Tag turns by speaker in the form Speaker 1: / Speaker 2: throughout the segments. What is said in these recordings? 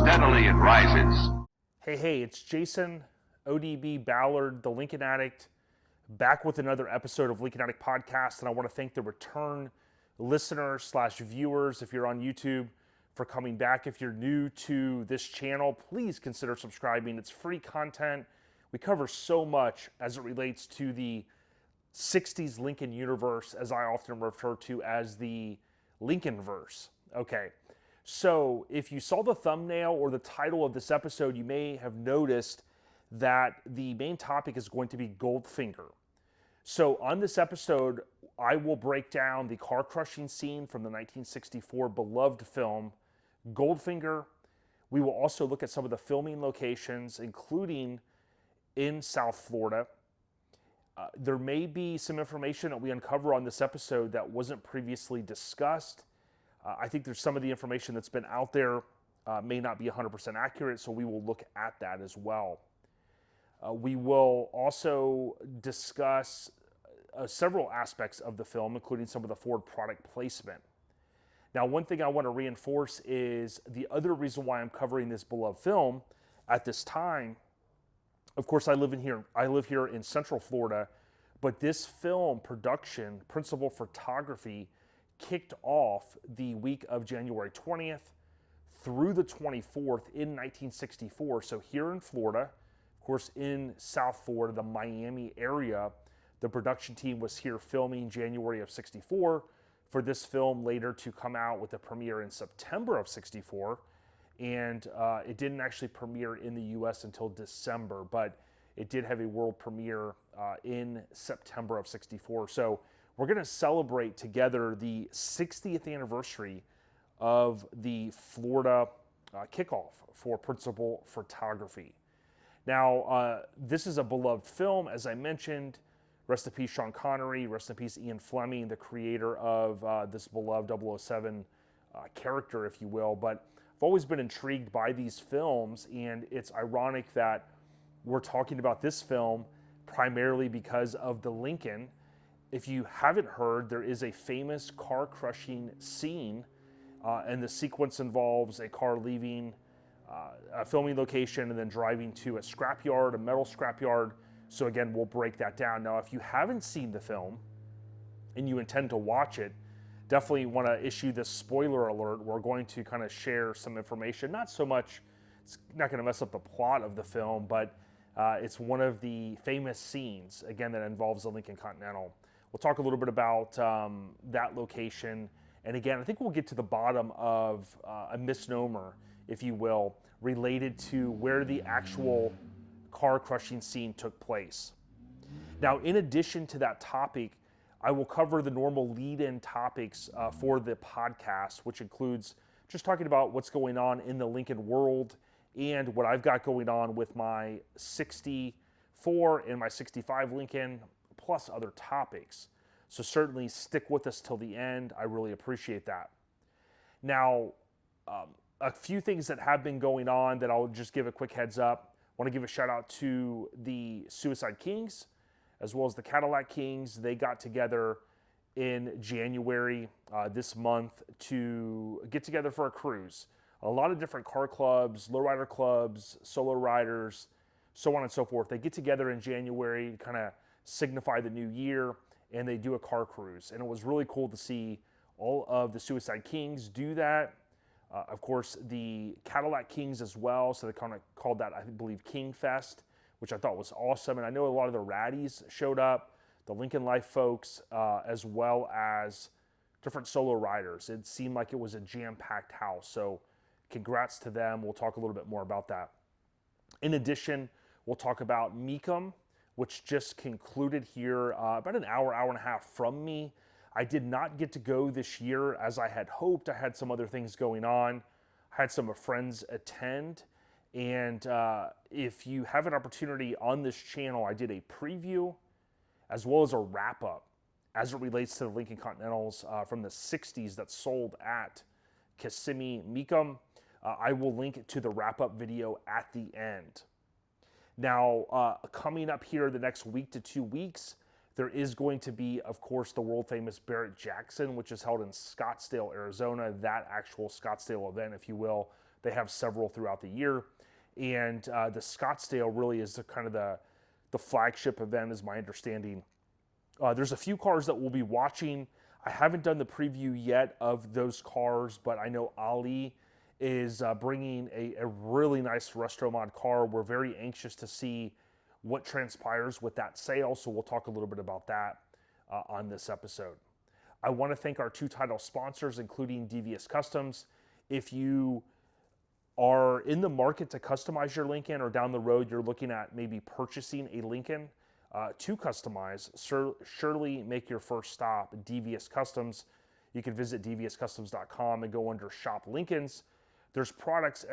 Speaker 1: Steadily it rises.
Speaker 2: Hey, it's Jason, ODB Ballard, the Lincoln Addict, back with another episode of Lincoln Addict Podcast, and I want to thank the return listeners / viewers, if you're on YouTube, for coming back. If you're new to this channel, please consider subscribing. It's free content. We cover so much as it relates to the 60s Lincoln universe, as I often refer to as the Lincolnverse. Okay, so if you saw the thumbnail or the title of this episode, you may have noticed that the main topic is going to be Goldfinger. So on this episode, I will break down the car crushing scene from the 1964 beloved film Goldfinger. We will also look at some of the filming locations, including in South Florida. There may be some information that we uncover on this episode that wasn't previously discussed. I think there's some of the information that's been out there may not be 100% accurate, so we will look at that as well. We will also discuss several aspects of the film, including some of the Ford product placement. Now, one thing I want to reinforce is the other reason why I'm covering this beloved film at this time. Of course, I live here in Central Florida, but this film production, principal photography, kicked off the week of January 20th through the 24th in 1964. So here in Florida, of course, in South Florida, the Miami area, the production team was here filming January of 64 for this film later to come out with a premiere in September of 64. And it didn't actually premiere in the U.S. until December, but it did have a world premiere in September of 64. So we're going to celebrate together the 60th anniversary of the Florida kickoff for principal photography. Now, this is a beloved film, as I mentioned. Rest in peace, Sean Connery. Rest in peace, Ian Fleming, the creator of this beloved 007 character, if you will. But I've always been intrigued by these films, and it's ironic that we're talking about this film primarily because of the Lincoln. If you haven't heard, there is a famous car crushing scene, and the sequence involves a car leaving a filming location and then driving to a scrapyard, a metal scrapyard. So again, we'll break that down. Now, if you haven't seen the film and you intend to watch it, definitely want to issue this spoiler alert. We're going to kind of share some information. Not so much, it's not going to mess up the plot of the film, but it's one of the famous scenes, again, that involves the Lincoln Continental. We'll talk a little bit about that location. And again, I think we'll get to the bottom of a misnomer, if you will, related to where the actual car crushing scene took place. Now, in addition to that topic, I will cover the normal lead-in topics for the podcast, which includes just talking about what's going on in the Lincoln world and what I've got going on with my 64 and my 65 Lincoln, plus other topics. So certainly stick with us till the end. I really appreciate that. Now, a few things that have been going on that I'll just give a quick heads up. I want to give a shout out to the Suicide Kings, as well as the Cadillac Kings. They got together in January this month to get together for a cruise. A lot of different car clubs, lowrider clubs, solo riders, so on and so forth. They get together in January to kind of signify the new year, and they do a car cruise. And it was really cool to see all of the Suicide Kings do that. Of course, the Cadillac Kings as well, so they kind of called that, I believe, King Fest, which I thought was awesome. And I know a lot of the Raddies showed up, the Lincoln Life folks, as well as different solo riders. It seemed like it was a jam-packed house, so congrats to them. We'll talk a little bit more about that. In addition, we'll talk about Mecum, which just concluded here about an hour and a half from me. I did not get to go this year as I had hoped. I had some other things going on. I had some friends attend. And if you have an opportunity on this channel, I did a preview as well as a wrap-up as it relates to the Lincoln Continentals from the 60s that sold at Kissimmee Mecum. I will link to the wrap-up video at the end. Now, coming up here the next week to 2 weeks, there is going to be, of course, the world-famous Barrett Jackson, which is held in Scottsdale, Arizona, that actual Scottsdale event, if you will, They have several throughout the year. And the Scottsdale really is the flagship event, is my understanding. There's a few cars that we'll be watching. I haven't done the preview yet of those cars, but I know Ali is bringing a really nice Retro Mod car. We're very anxious to see what transpires with that sale, so we'll talk a little bit about that on this episode. I want to thank our 2 title sponsors, including Devious Customs. If you are in the market to customize your Lincoln, or down the road you're looking at maybe purchasing a Lincoln to customize, surely make your first stop Devious Customs. You can visit deviouscustoms.com and go under Shop Lincolns. There's products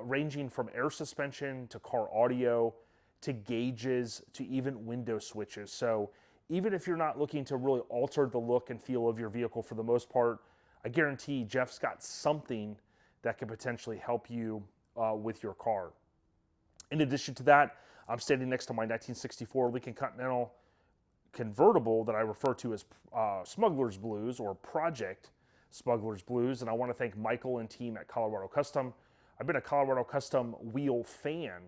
Speaker 2: ranging from air suspension to car audio to gauges to even window switches. So even if you're not looking to really alter the look and feel of your vehicle, for the most part, I guarantee Jeff's got something that could potentially help you with your car. In addition to that, I'm standing next to my 1964 Lincoln Continental convertible that I refer to as Smuggler's Blues, or Project Smuggler's Blues, and I want to thank Michael and team at Colorado Custom. I've been a Colorado Custom wheel fan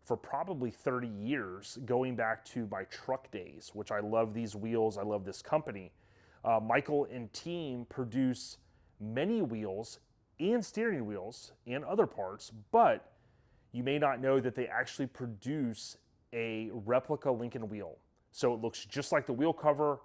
Speaker 2: for probably 30 years, going back to my truck days, which I love these wheels. I love this company. Michael and team produce many wheels and steering wheels and other parts, but you may not know that they actually produce a replica Lincoln wheel. So it looks just like the wheel cover,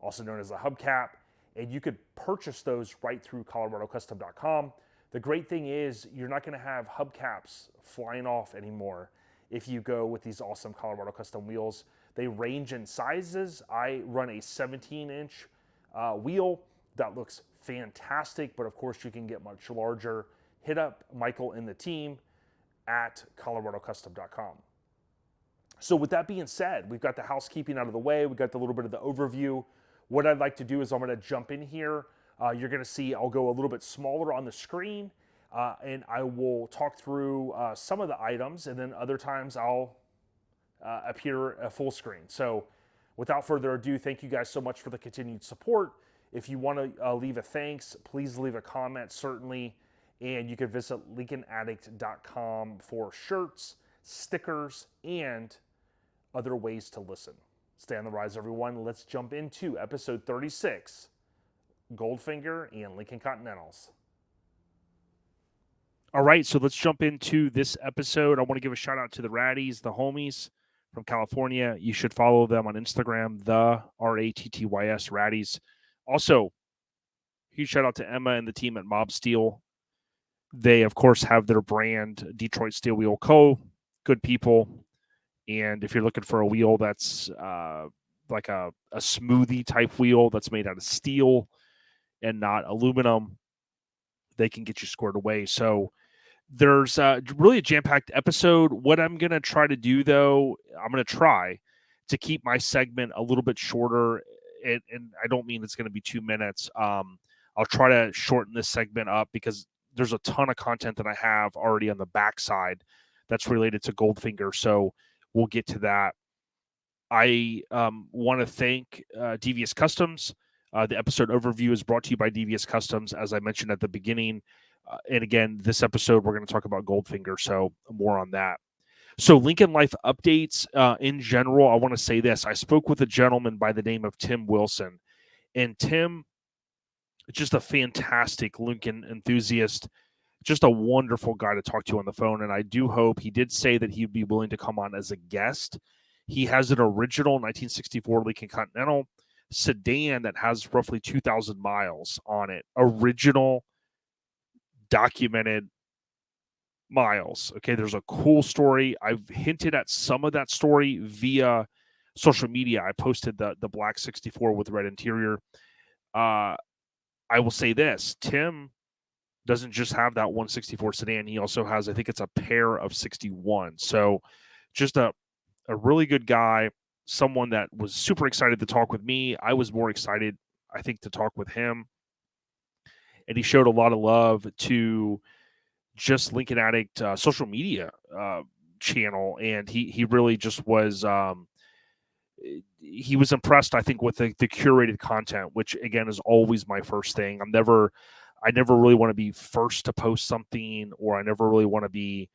Speaker 2: also known as the hubcap, and you could purchase those right through coloradocustom.com. The great thing is you're not going to have hubcaps flying off anymore if you go with these awesome Colorado Custom wheels. They range in sizes. I run a 17-inch wheel that looks fantastic, but of course you can get much larger. Hit up Michael and the team at coloradocustom.com. So with that being said, we've got the housekeeping out of the way. We've got a little bit of the overview. What I'd like to do is I'm going to jump in here. You're going to see I'll go a little bit smaller on the screen, and I will talk through some of the items, and then other times I'll appear a full screen. So without further ado, thank you guys so much for the continued support. If you want to leave a thanks, please leave a comment, certainly. And you can visit LincolnAddict.com for shirts, stickers, and other ways to listen. Stay on the rise, everyone. Let's jump into episode 36, Goldfinger and Lincoln Continentals. All right, so let's jump into this episode. I want to give a shout out to the Ratties, the homies from California. You should follow them on Instagram, the RATTYS Ratties. Also, huge shout out to Emma and the team at Mob Steel. They, of course, have their brand, Detroit Steel Wheel Co. Good people. And if you're looking for a wheel that's like a smoothie type wheel that's made out of steel and not aluminum, they can get you squared away. So there's really a jam-packed episode. What I'm going to try to do, though, I'm going to try to keep my segment a little bit shorter. And I don't mean it's going to be 2 minutes. I'll try to shorten this segment up because there's a ton of content that I have already on the backside that's related to Goldfinger. So we'll get to that. I want to thank Devious Customs. The episode overview is brought to you by Devious Customs, as I mentioned at the beginning. And again, this episode, we're going to talk about Goldfinger, so more on that. So Lincoln Life updates in general, I want to say this. I spoke with a gentleman by the name of Tim Wilson. And Tim, just a fantastic Lincoln enthusiast, just a wonderful guy to talk to on the phone. And I do hope, he did say that he'd be willing to come on as a guest. He has an original 1964 Lincoln Continental sedan that has roughly 2,000 miles on it. Original, documented miles. Okay, there's a cool story. I've hinted at some of that story via social media. I posted the black 64 with red interior. I will say this, Tim doesn't just have that 164 sedan. He also has, I think it's a pair of 61. So just a really good guy, someone that was super excited to talk with me. I was more excited, I think, to talk with him. And he showed a lot of love to just Lincoln Addict social media channel. And he really just was, he was impressed, I think, with the curated content, which again is always my first thing. I never really want to be first to post something, or I never really want to be,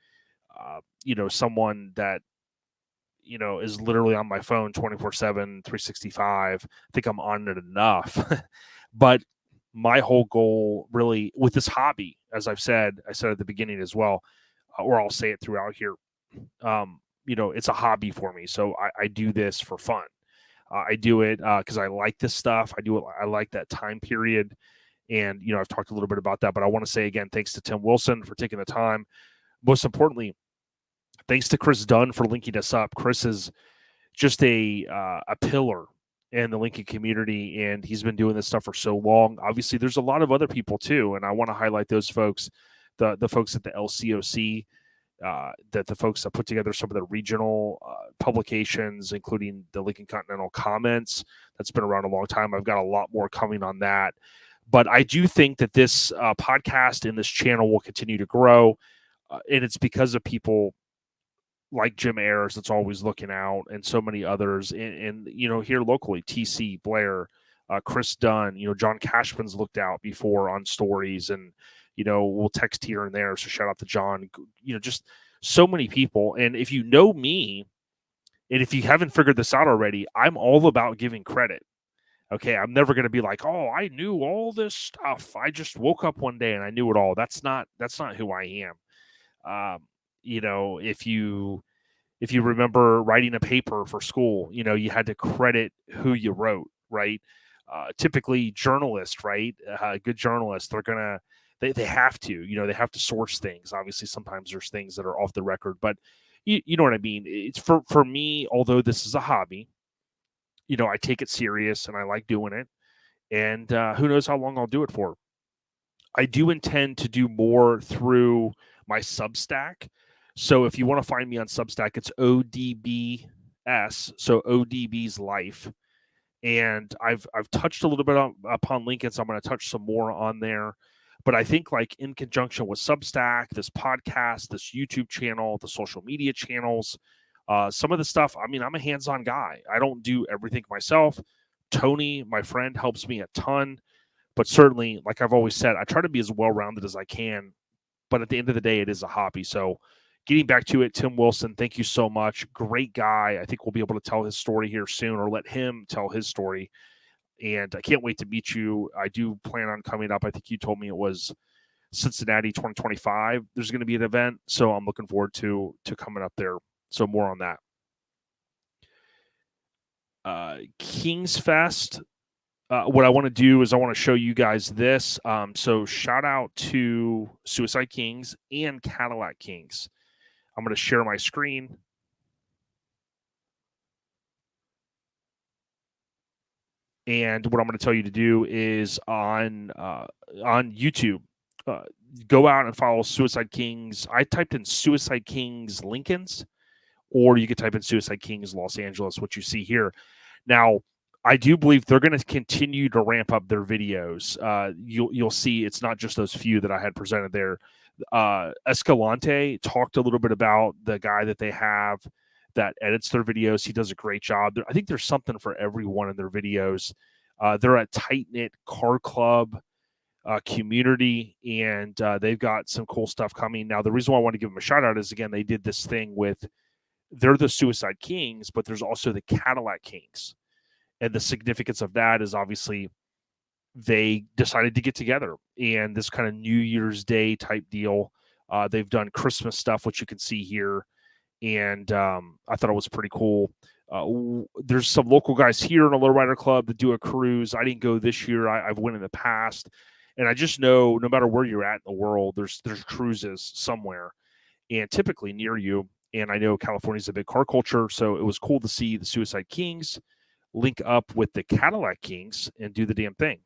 Speaker 2: someone that, is literally on my phone 24/7, 365. I think I'm on it enough. But my whole goal really with this hobby, as I said at the beginning as well, or I'll say it throughout here, it's a hobby for me. So I do this for fun. I do it because I like this stuff. I do it. I like that time period. And, I've talked a little bit about that, but I want to say again, thanks to Tim Wilson for taking the time. Most importantly, thanks to Chris Dunn for linking us up. Chris is just a pillar in the Lincoln community, and he's been doing this stuff for so long. Obviously, there's a lot of other people too, and I want to highlight those folks, the folks at the LCOC, that the folks that put together some of the regional publications, including the Lincoln Continental Comments. That's been around a long time. I've got a lot more coming on that. But I do think that this podcast and this channel will continue to grow, and it's because of people like Jim Ayers that's always looking out, and so many others. And here locally, TC, Blair, Chris Dunn, John Cashman's looked out before on stories, and we'll text here and there. So shout out to John. Just so many people. And if you know me, and if you haven't figured this out already, I'm all about giving credit. Okay, I'm never going to be like, oh, I knew all this stuff. I just woke up one day and I knew it all. That's not who I am. If you remember writing a paper for school, you had to credit who you wrote, right? Typically journalists, right? Good journalists, they have to, they have to source things. Obviously, sometimes there's things that are off the record, but you know what I mean? It's for me, although this is a hobby, I take it serious and I like doing it. And who knows how long I'll do it for. I do intend to do more through my Substack. So if you want to find me on Substack, it's ODBS, so ODB's Life. And I've touched a little bit upon Lincoln, so I'm going to touch some more on there. But I think like in conjunction with Substack, this podcast, this YouTube channel, the social media channels, some of the stuff, I mean, I'm a hands-on guy. I don't do everything myself. Tony, my friend, helps me a ton. But certainly, like I've always said, I try to be as well-rounded as I can. But at the end of the day, it is a hobby. So getting back to it, Tim Wilson, thank you so much. Great guy. I think we'll be able to tell his story here soon, or let him tell his story. And I can't wait to meet you. I do plan on coming up. I think you told me it was Cincinnati 2025. There's going to be an event. So I'm looking forward to coming up there. So more on that. Kings Fest. What I want to do is I want to show you guys this. So shout out to Suicide Kings and Cadillac Kings. I'm going to share my screen. And what I'm going to tell you to do is on YouTube, go out and follow Suicide Kings. I typed in Suicide Kings Lincolns, or you could type in Suicide Kings Los Angeles, what you see here. Now, I do believe they're going to continue to ramp up their videos. You'll see it's not just those few that I had presented there. Escalante talked a little bit about the guy that they have that edits their videos. He does a great job. I think there's something for everyone in their videos. They're a tight-knit car club community, and they've got some cool stuff coming. Now, the reason why I want to give them a shout-out is, again, they did this thing with they're the Suicide Kings, but there's also the Cadillac Kings. And the significance of that is obviously they decided to get together, and this kind of New Year's Day type deal. They've done Christmas stuff, which you can see here. And I thought it was pretty cool. There's some local guys here in a lowrider club that do a cruise. I didn't go this year. I've went in the past. And I just know no matter where you're at in the world, there's cruises somewhere, and typically near you. And I know California's a big car culture, so it was cool to see the Suicide Kings link up with the Cadillac Kings and do the damn thing.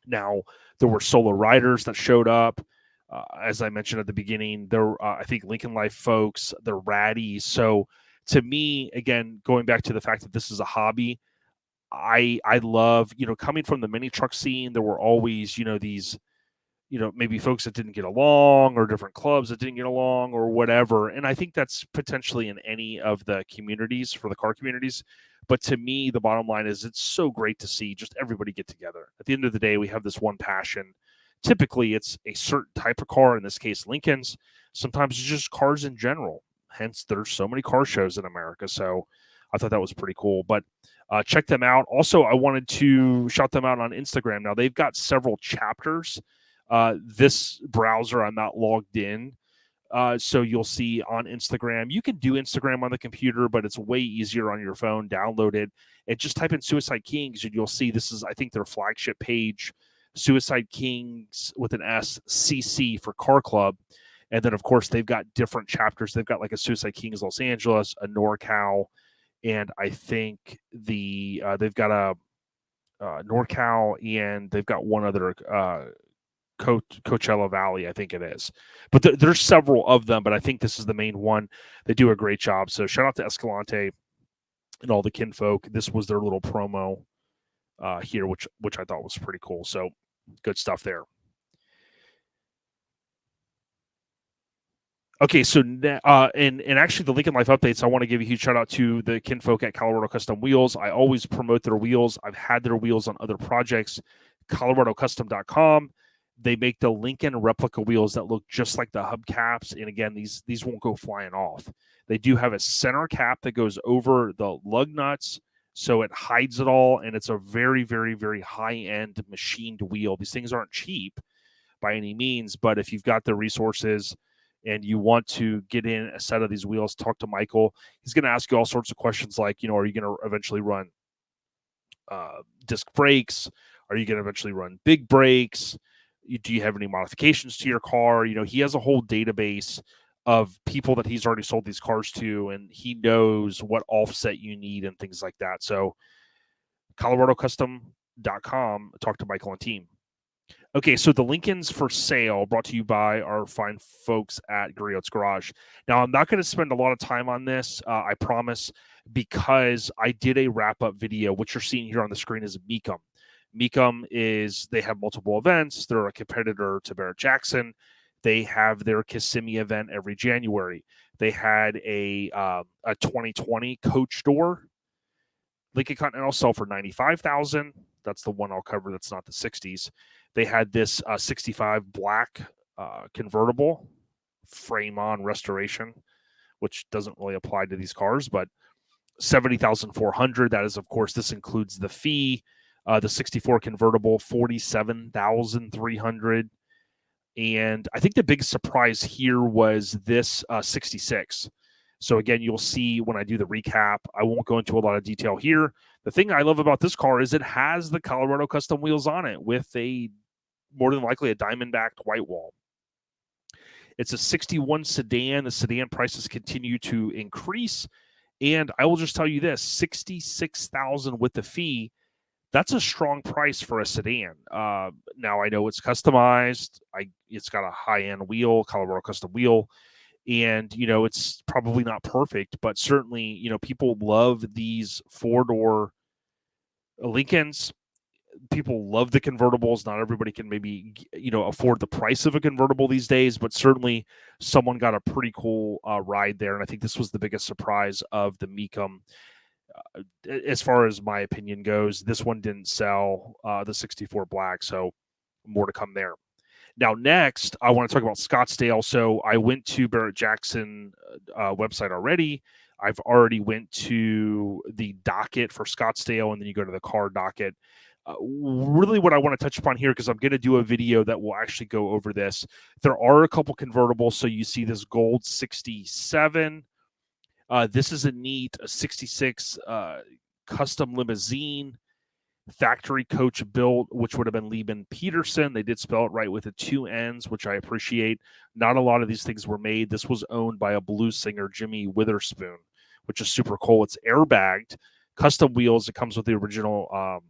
Speaker 2: Now, there were solo riders that showed up. As I mentioned at the beginning, there I think Lincoln Life folks, the Raddies. So to me, again, going back to the fact that this is a hobby, I love, coming from the mini truck scene, there were always, these, maybe folks that didn't get along, or different clubs that didn't get along, or whatever. And I think that's potentially in any of the communities, for the car communities. But to me, the bottom line is it's so great to see just everybody get together. At the end of the day, we have this one passion typically it's a certain type of car, in this case Lincoln's. Sometimes it's just cars in general, hence there's so many car shows in America. So I thought that was pretty cool. But check them out. Also, I wanted to shout them out on Instagram. Now, they've got several chapters. This browser, I'm not logged in. So you'll see on Instagram. You can do Instagram on the computer, but it's way easier on your phone. Download it and just type in Suicide Kings, and you'll see this is, I think, their flagship page, Suicide Kings with an S, CC for Car Club. And then, of course, they've got different chapters. They've got like a Suicide Kings Los Angeles, a NorCal, and I think they've got a NorCal, and they've got one other Coachella Valley, I think it is. But there's several of them, but I think this is the main one. They do a great job. So shout out to Escalante and all the kinfolk. This was their little promo here, which I thought was pretty cool. So good stuff there. Okay, so and actually the Lincoln Life updates, I want to give a huge shout out to the kinfolk at Colorado Custom Wheels. I always promote their wheels. I've had their wheels on other projects. ColoradoCustom.com. They make the Lincoln replica wheels that look just like the hubcaps. And again, these won't go flying off. They do have a center cap that goes over the lug nuts, so it hides it all. And it's a very, very, very high-end machined wheel. These things aren't cheap by any means, but if you've got the resources and you want to get in a set of these wheels, talk to Michael. He's going to ask you all sorts of questions like, are you going to eventually run disc brakes? Are you going to eventually run big brakes? Do you have any modifications to your car? He has a whole database of people that he's already sold these cars to, and he knows what offset you need and things like that. So ColoradoCustom.com, talk to Michael and team. Okay, so the Lincolns for sale, brought to you by our fine folks at Griot's Garage. Now, I'm not going to spend a lot of time on this, I promise, because I did a wrap-up video. What you're seeing here on the screen is Mecum. Mecum they have multiple events. They're a competitor to Barrett-Jackson. They have their Kissimmee event every January. They had a 2020 coach door Lincoln Continental sell for $95,000. That's the one I'll cover. That's not the 60s. They had this 65 black convertible frame on restoration, which doesn't really apply to these cars, but $70,400. That is, of course, this includes the fee. The 64 convertible, $47,300. And I think the big surprise here was this 66. So again, you'll see when I do the recap. I won't go into a lot of detail here. The thing I love about this car is it has the Colorado custom wheels on it with more than likely a diamond-backed white wall. It's a 61 sedan. The sedan prices continue to increase. And I will just tell you this, $66,000 with the fee. That's a strong price for a sedan. Now, I know it's customized. It's got a high-end wheel, Colorado custom wheel. And, it's probably not perfect, but certainly, people love these four-door Lincolns. People love the convertibles. Not everybody can maybe, afford the price of a convertible these days, but certainly someone got a pretty cool ride there. And I think this was the biggest surprise of the Mecum. As far as my opinion goes, this one didn't sell, the 64 black, so more to come there. Now, next, I want to talk about Scottsdale. So I went to Barrett-Jackson website already. I've already went to the docket for Scottsdale, and then you go to the car docket. Really what I want to touch upon here, because I'm going to do a video that will actually go over this. There are a couple convertibles. So you see this gold 67. This is a neat 66 custom limousine, factory coach built, which would have been Lieben Peterson. They did spell it right with the two N's, which I appreciate. Not a lot of these things were made. This was owned by a blues singer, Jimmy Witherspoon, which is super cool. It's airbagged, custom wheels. It comes with the original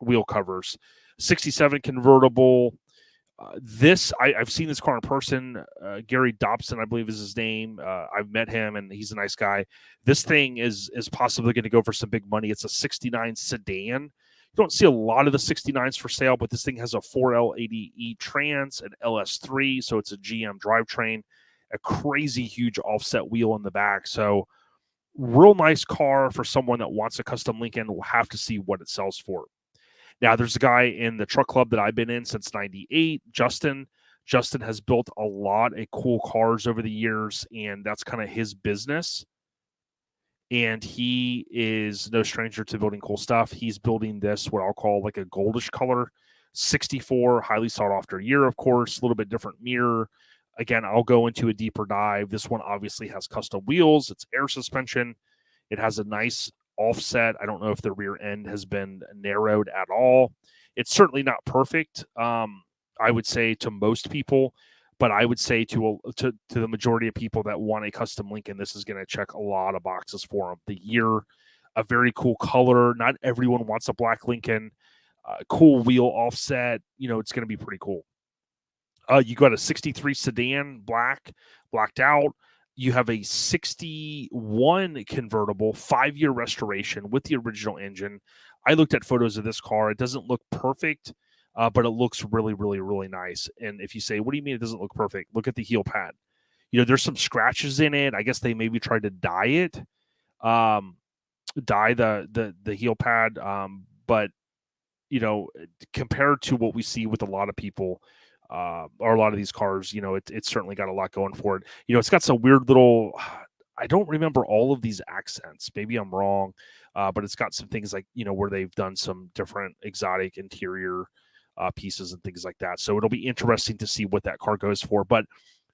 Speaker 2: wheel covers. 67 convertible. I've seen this car in person. Gary Dobson, I believe, is his name. I've met him, and he's a nice guy. This thing is possibly going to go for some big money. It's a 69 sedan. You don't see a lot of the 69s for sale, but this thing has a 4L80E trans, an LS3, so it's a GM drivetrain, a crazy huge offset wheel in the back. So real nice car for someone that wants a custom Lincoln. We'll have to see what it sells for. Now, there's a guy in the truck club that I've been in since '98, Justin. Justin has built a lot of cool cars over the years, and that's kind of his business. And he is no stranger to building cool stuff. He's building this, what I'll call like a goldish color, 64, highly sought after year, of course, a little bit different mirror. Again, I'll go into a deeper dive. This one obviously has custom wheels, it's air suspension. It has a nice offset. I don't know if the rear end has been narrowed at all. It's certainly not perfect, I would say, to most people, but I would say to the majority of people that want a custom Lincoln, this is going to check a lot of boxes for them. The year, a very cool color. Not everyone wants a black Lincoln. Cool wheel offset. It's going to be pretty cool. You got a 63 sedan, blacked out. You have a 61 convertible, 5-year restoration with the original engine. I looked at photos of this car. It doesn't look perfect, but it looks really, really, really nice. And if you say, what do you mean it doesn't look perfect? Look at the heel pad. There's some scratches in it. I guess they maybe tried to dye it, dye the heel pad. But, compared to what we see with a lot of people, or a lot of these cars, it's certainly got a lot going for it. It's got some weird little, I don't remember all of these accents. Maybe I'm wrong, but it's got some things like, where they've done some different exotic interior pieces and things like that. So it'll be interesting to see what that car goes for. But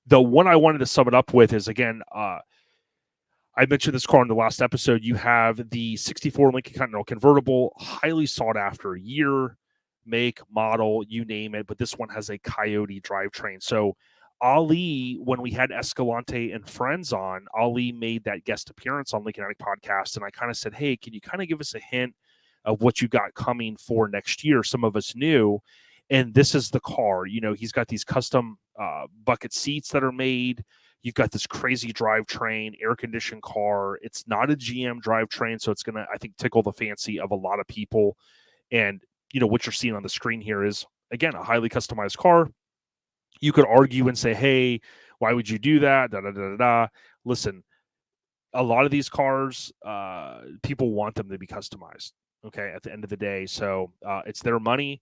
Speaker 2: the one I wanted to sum it up with is, again, I mentioned this car in the last episode. You have the 64 Lincoln Continental convertible, highly sought after year, make, model, you name it, but this one has a Coyote drivetrain. So Ali, when we had Escalante and friends on, Ali made that guest appearance on Lincoln Addict Podcast, and I kind of said, hey, can you kind of give us a hint of what you got coming for next year? Some of us knew, and this is the car. He's got these custom bucket seats that are made. You've got this crazy drivetrain, air-conditioned car. It's not a GM drivetrain, so it's going to, I think, tickle the fancy of a lot of people. And what you're seeing on the screen here is, again, a highly customized car. You could argue and say, hey, why would you do that? Da, da, da, da, da. Listen, a lot of these cars, people want them to be customized, okay, at the end of the day. So it's their money,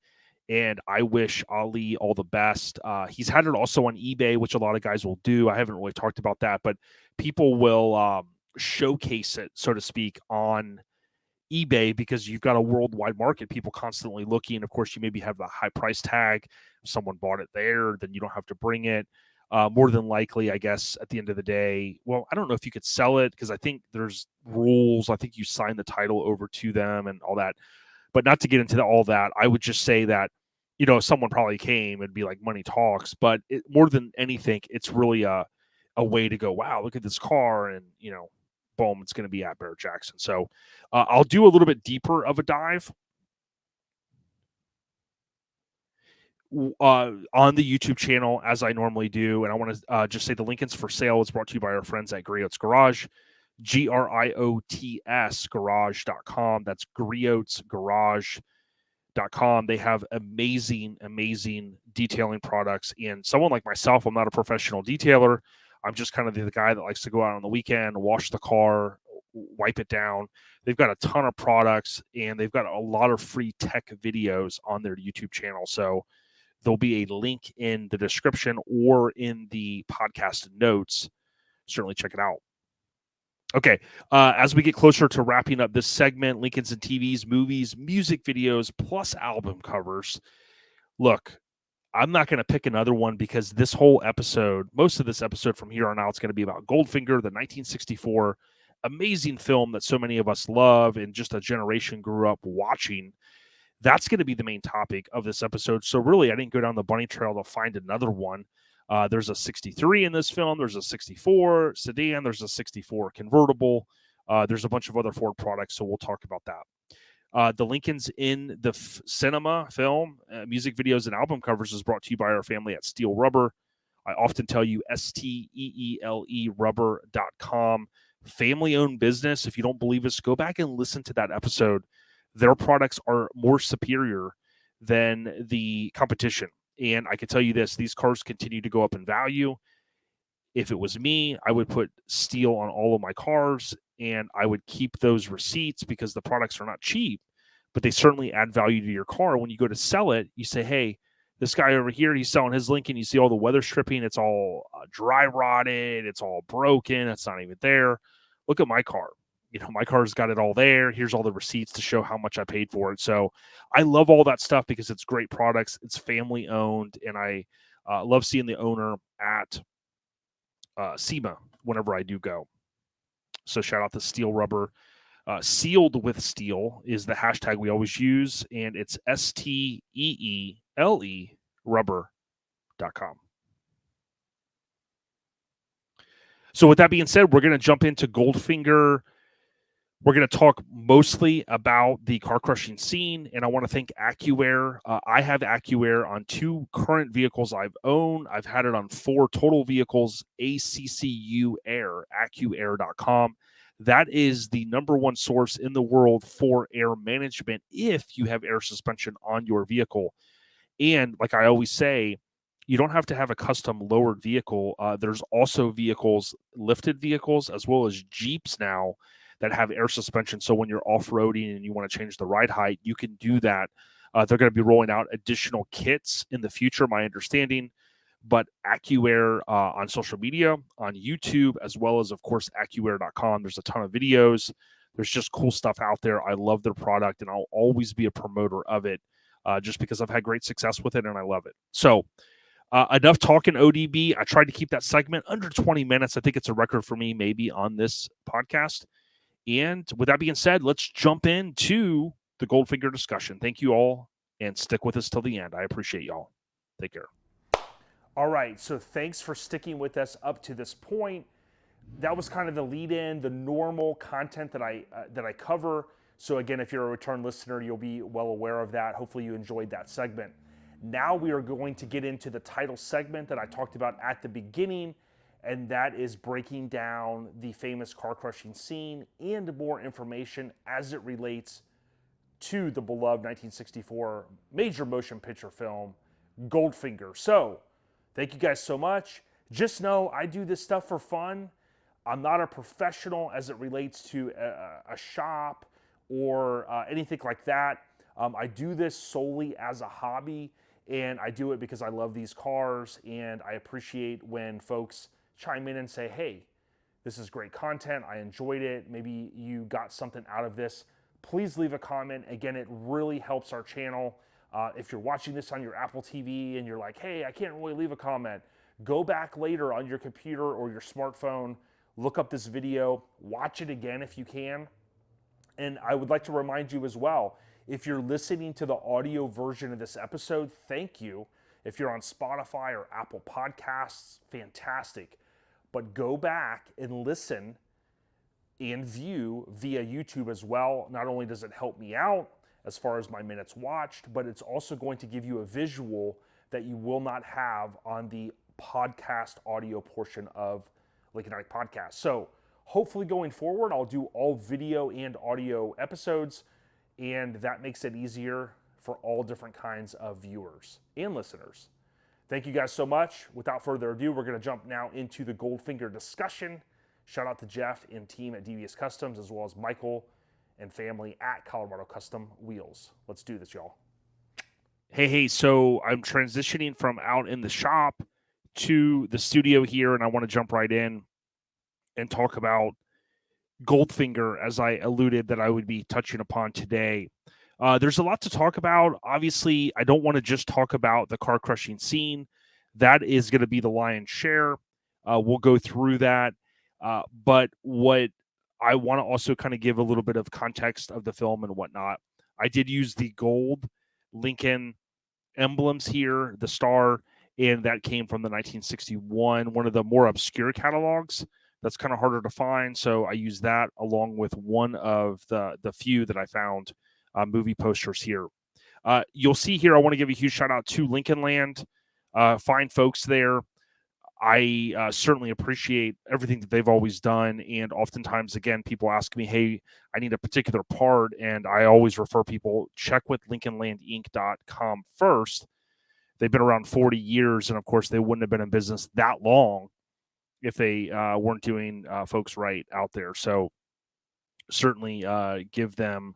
Speaker 2: and I wish Ali all the best. He's had it also on eBay, which a lot of guys will do. I haven't really talked about that, but people will showcase it, so to speak, on eBay, because you've got a worldwide market, people constantly looking. Of course, you maybe have the high price tag. If someone bought it there, then you don't have to bring it. More than likely, I guess, at the end of the day, well, I don't know if you could sell it, because I think there's rules. I think you sign the title over to them and all that. But not to get into all that, I would just say that, someone probably came and be like, money talks. But more than anything, it's really a way to go, wow, look at this car, and, boom, it's going to be at Barrett Jackson. So I'll do a little bit deeper of a dive on the YouTube channel, as I normally do. And I want to just say the Lincoln's for sale is brought to you by our friends at Griots Garage, GRIOTS garage.com. That's Griots Garage.com. They have amazing detailing products. And someone like myself, I'm not a professional detailer. I'm just kind of the guy that likes to go out on the weekend, wash the car, wipe it down. They've got a ton of products, and they've got a lot of free tech videos on their YouTube channel. So there'll be a link in the description or in the podcast notes. Certainly check it out. Okay, as we get closer to wrapping up this segment, Lincolns and TVs, movies, music videos, plus album covers. Look, I'm not going to pick another one, because this whole episode, most of this episode from here on out, is going to be about Goldfinger, the 1964 amazing film that so many of us love and just a generation grew up watching. That's going to be the main topic of this episode. So really, I didn't go down the bunny trail to find another one. There's a 63 in this film. There's a 64 sedan. There's a 64 convertible. There's a bunch of other Ford products, so we'll talk about that. The Lincolns in the cinema, film, music videos, and album covers is brought to you by our family at Steel Rubber. I often tell you STEELE rubber.com. Family-owned business. If you don't believe us, go back and listen to that episode. Their products are more superior than the competition. And I can tell you this, these cars continue to go up in value. If it was me, I would put steel on all of my cars, and I would keep those receipts, because the products are not cheap, but they certainly add value to your car. When you go to sell it, you say, hey, this guy over here, he's selling his Lincoln. You see all the weather stripping. It's all dry rotted. It's all broken. It's not even there. Look at my car. My car's got it all there. Here's all the receipts to show how much I paid for it. So I love all that stuff because it's great products. It's family owned. And I love seeing the owner at SEMA whenever I do go. So shout out to Steel Rubber. Sealed with Steel is the hashtag we always use, and it's STEELE rubber.com. So with that being said, we're going to jump into Goldfinger. We're going to talk mostly about the car crushing scene, and I want to thank AccuAir. I have AccuAir on 2 current vehicles I've owned. I've had it on 4 total vehicles, ACCU Air, AccuAir.com. That is the #1 source in the world for air management if you have air suspension on your vehicle. And like I always say, you don't have to have a custom lowered vehicle. There's also lifted vehicles, as well as Jeeps now that have air suspension. So when you're off-roading and you want to change the ride height, you can do that. They're going to be rolling out additional kits in the future, my understanding. But AccuAir on social media, on YouTube, as well as, of course, AccuAir.com. There's a ton of videos. There's just cool stuff out there. I love their product, and I'll always be a promoter of it just because I've had great success with it, and I love it. So enough talking ODB. I tried to keep that segment under 20 minutes. I think it's a record for me maybe on this podcast. And with that being said, let's jump into the Goldfinger discussion. Thank you all, and stick with us till the end. I appreciate y'all. Take care. All right, so thanks for sticking with us up to this point. That was kind of the lead-in, the normal content that I cover. So again, if you're a return listener, you'll be well aware of that. Hopefully you enjoyed that segment. Now we are going to get into the title segment that I talked about at the beginning, and that is breaking down the famous car crushing scene and more information as it relates to the beloved 1964 major motion picture film, Goldfinger. So, thank you guys so much. Just know I do this stuff for fun. I'm not a professional as it relates to a shop or anything like that. I do this solely as a hobby, and I do it because I love these cars, and I appreciate when folks chime in and say, hey, this is great content. I enjoyed it. Maybe you got something out of this. Please leave a comment. Again, it really helps our channel. If you're watching this on your Apple TV and you're like, hey, I can't really leave a comment, go back later on your computer or your smartphone, look up this video, watch it again if you can. And I would like to remind you as well, if you're listening to the audio version of this episode, thank you. If you're on Spotify or Apple Podcasts, fantastic. But go back and listen and view via YouTube as well. Not only does it help me out as far as my minutes watched, but it's also going to give you a visual that you will not have on the podcast audio portion of Lincoln Addict Podcast. So hopefully going forward, I'll do all video and audio episodes, and that makes it easier for all different kinds of viewers and listeners. Thank you guys so much. Without further ado, we're going to jump now into the Goldfinger discussion. Shout out to Jeff and team at Devious Customs, as well as Michael and family at Colorado Custom Wheels. Let's do this, y'all. Hey, so I'm transitioning from out in the shop to the studio here, and I want to jump right in and talk about Goldfinger, as I alluded that I would be touching upon today. There's a lot to talk about. Obviously, I don't want to just talk about the car crushing scene. That is going to be the lion's share. We'll go through that. But what I want to also kind of give a little bit of context of the film and whatnot. I did use the gold Lincoln emblems here, the star, and that came from the 1961, one of the more obscure catalogs. That's kind of harder to find. So I used that along with one of the few that I found movie posters here. You'll see here, I want to give a huge shout out to Lincoln Land. Fine folks there. I certainly appreciate everything that they've always done. And oftentimes, again, people ask me, hey, I need a particular part. And I always refer people, check with LincolnLandInc.com first. They've been around 40 years. And of course, they wouldn't have been in business that long if they weren't doing folks right out there. So certainly give them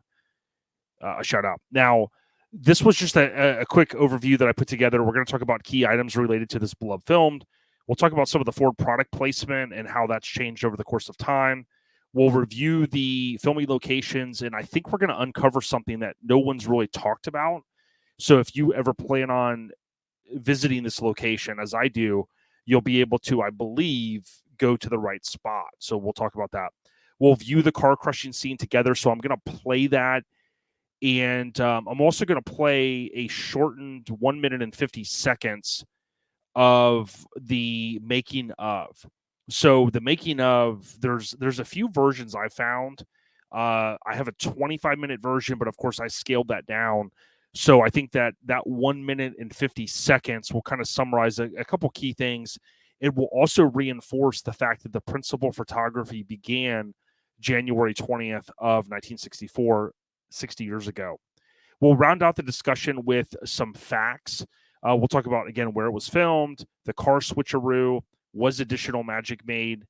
Speaker 2: a shout out. Now, this was just a quick overview that I put together. We're going to talk about key items related to this beloved film. We'll talk about some of the Ford product placement and how that's changed over the course of time. We'll review the filming locations, and I think we're going to uncover something that no one's really talked about. So if you ever plan on visiting this location, as I do, you'll be able to, I believe, go to the right spot. So we'll talk about that. We'll view the car crushing scene together. So I'm going to play that. And I'm also going to play a shortened 1 minute and 50 seconds of the making of. So the making of, there's a few versions I found. I have a 25-minute version, but of course I scaled that down. So I think that 1 minute and 50 seconds will kind of summarize a couple key things. It will also reinforce the fact that the principal photography began January 20th of 1964, 60 years ago. We'll round out the discussion with some facts. We'll talk about, again, where it was filmed, the car switcheroo, was additional magic made,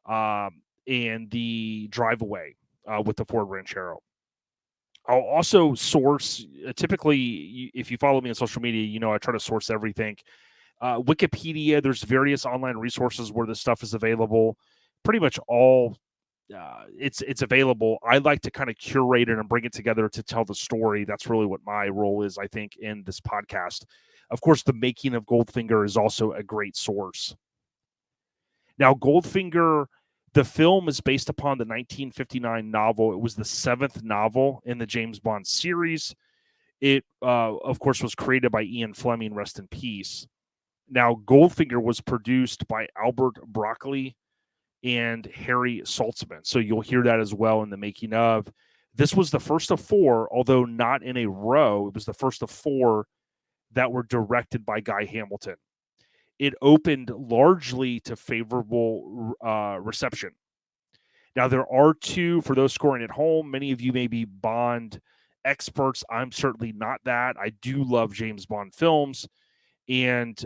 Speaker 2: and the drive-away with the Ford Ranchero. I'll also source, typically, if you follow me on social media, you know I try to source everything. Wikipedia, there's various online resources where this stuff is available. Pretty much all it's available. I like to kind of curate it and bring it together to tell the story. That's really what my role is, I think, in this podcast. Of course, the making of Goldfinger is also a great source. Now, Goldfinger, the film is based upon the 1959 novel. It was the 7th novel in the James Bond series. It, of course, was created by Ian Fleming, rest in peace. Now, Goldfinger was produced by Albert Broccoli and Harry Saltzman. So you'll hear that as well in the making of. This was the first of 4, although not in a row. It was the first of 4 that were directed by Guy Hamilton. It opened largely to favorable reception. Now, there are 2, for those scoring at home, many of you may be Bond experts. I'm certainly not that. I do love James Bond films. And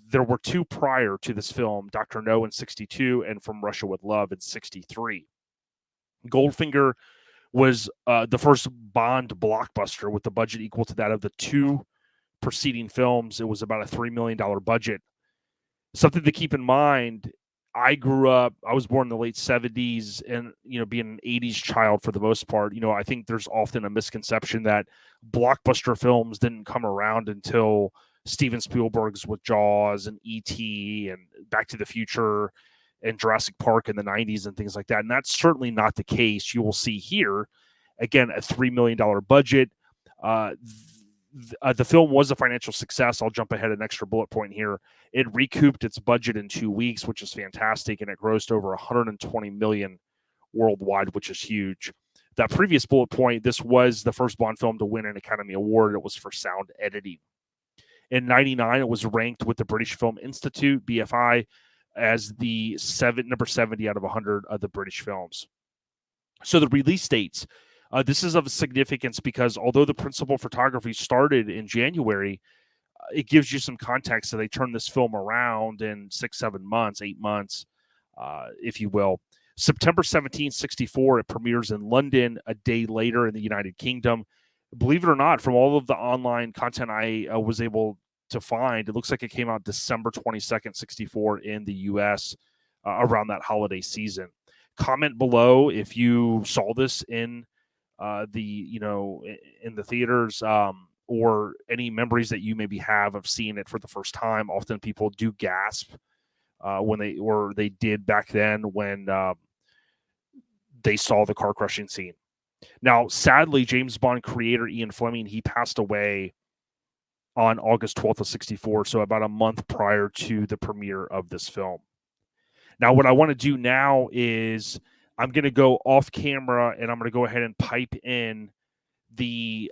Speaker 2: there were 2 prior to this film, Dr. No in 62 and From Russia with Love in 63. Goldfinger was the first Bond blockbuster with the budget equal to that of the 2 preceding films. It was about a $3 million budget. Something to keep in mind, I was born in the late 70s and, being an 80s child for the most part, I think there's often a misconception that blockbuster films didn't come around until Steven Spielberg's with Jaws and E.T. and Back to the Future and Jurassic Park in the 90s and things like that. And that's certainly not the case. You will see here, again, a $3 million budget. The film was a financial success. I'll jump ahead an extra bullet point here. It recouped its budget in 2 weeks, which is fantastic, and it grossed over $120 million worldwide, which is huge. That previous bullet point, this was the first Bond film to win an Academy Award. It was for sound editing. In 1999, it was ranked with the British Film Institute, BFI, as the number 70 out of 100 of the British films. So the release dates, this is of significance because although the principal photography started in January, it gives you some context. So they turned this film around in 6-7 months, 8 months, if you will. September 17, 64, it premieres in London. A day later in the United Kingdom. Believe it or not, from all of the online content I was able to find, it looks like it came out December 22nd, 64 in the U.S. Around that holiday season. Comment below if you saw this in in the theaters or any memories that you maybe have of seeing it for the first time. Often people do gasp when they did back then when they saw the car crushing scene. Now, sadly, James Bond creator Ian Fleming, he passed away on August 12th of 64, so about a month prior to the premiere of this film. Now, what I want to do now is I'm going to go off camera and I'm going to go ahead and pipe in the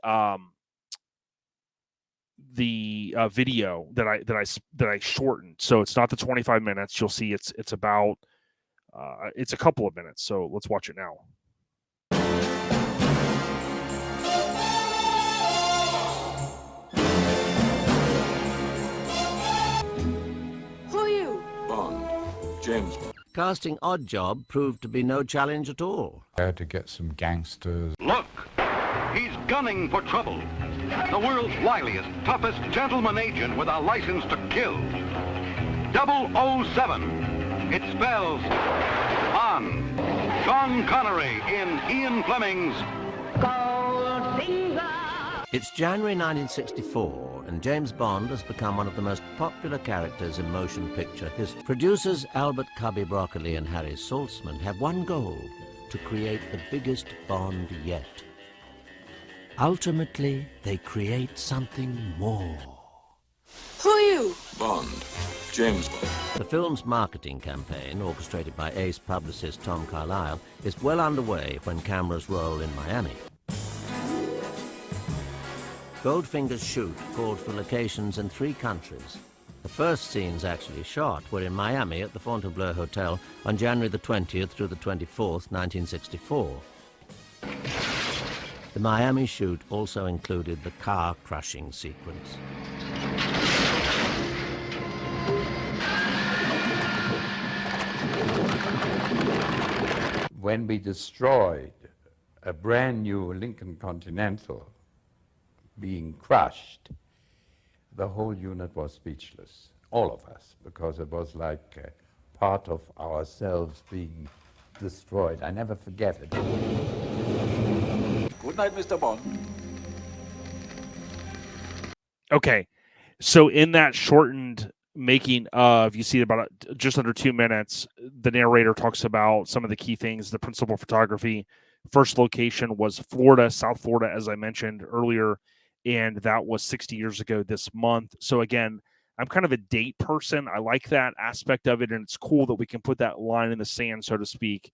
Speaker 2: video that I shortened. So it's not the 25 minutes. You'll see it's about it's a couple of minutes. So let's watch it now.
Speaker 1: James.
Speaker 3: Casting Odd Job proved to be no challenge at all.
Speaker 1: I had to get some gangsters.
Speaker 4: Look,
Speaker 3: He's gunning for trouble. The world's wiliest, toughest gentleman agent with a license to kill. 007. It spells Bond. Sean Connery in Ian Fleming's
Speaker 4: Goldfinger.
Speaker 5: It's January 1964, and James Bond has become one of the most popular characters in motion picture history. Producers Albert Cubby Broccoli and Harry Saltzman have one goal: to create the biggest Bond yet. Ultimately, they create something more.
Speaker 4: Who are you?
Speaker 1: Bond. James Bond.
Speaker 5: The film's marketing campaign, orchestrated by ace publicist Tom Carlyle, is well underway when cameras roll in Miami. Goldfinger's shoot called for locations in 3 countries. The first scenes actually shot were in Miami at the Fontainebleau Hotel on January the 20th through the 24th, 1964. The Miami shoot also included the car-crushing sequence.
Speaker 6: When we destroyed a brand new Lincoln Continental being crushed, the whole unit was speechless, all of us, because it was like part of ourselves being destroyed. I never forget it.
Speaker 1: Good night, Mr. Bond.
Speaker 2: Okay, so in that shortened making of, you see about just under 2 minutes, the narrator talks about some of the key things. The principal photography, first location was Florida, South Florida, as I mentioned earlier, and that was 60 years ago this month. So again, I'm kind of a date person. I like that aspect of it, and it's cool that we can put that line in the sand, so to speak,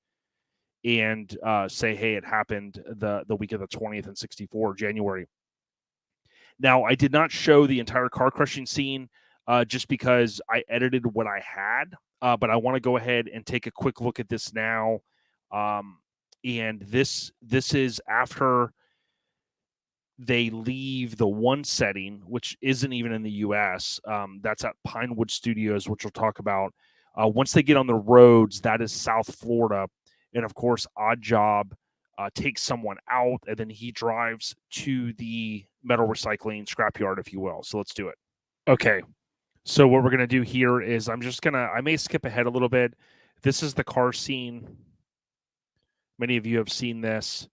Speaker 2: and say, hey, it happened the week of the 20th in 64, January. Now, I did not show the entire car crushing scene just because I edited what I had, but I want to go ahead and take a quick look at this now. And this is after they leave the one setting, which isn't even in the U.S. That's at Pinewood Studios, which we'll talk about. Once they get on the roads, that is South Florida. And, of course, Odd Job takes someone out, and then he drives to the metal recycling scrapyard, if you will. So let's do it. Okay. So what we're going to do here is I may skip ahead a little bit. This is the car scene. Many of you have seen this.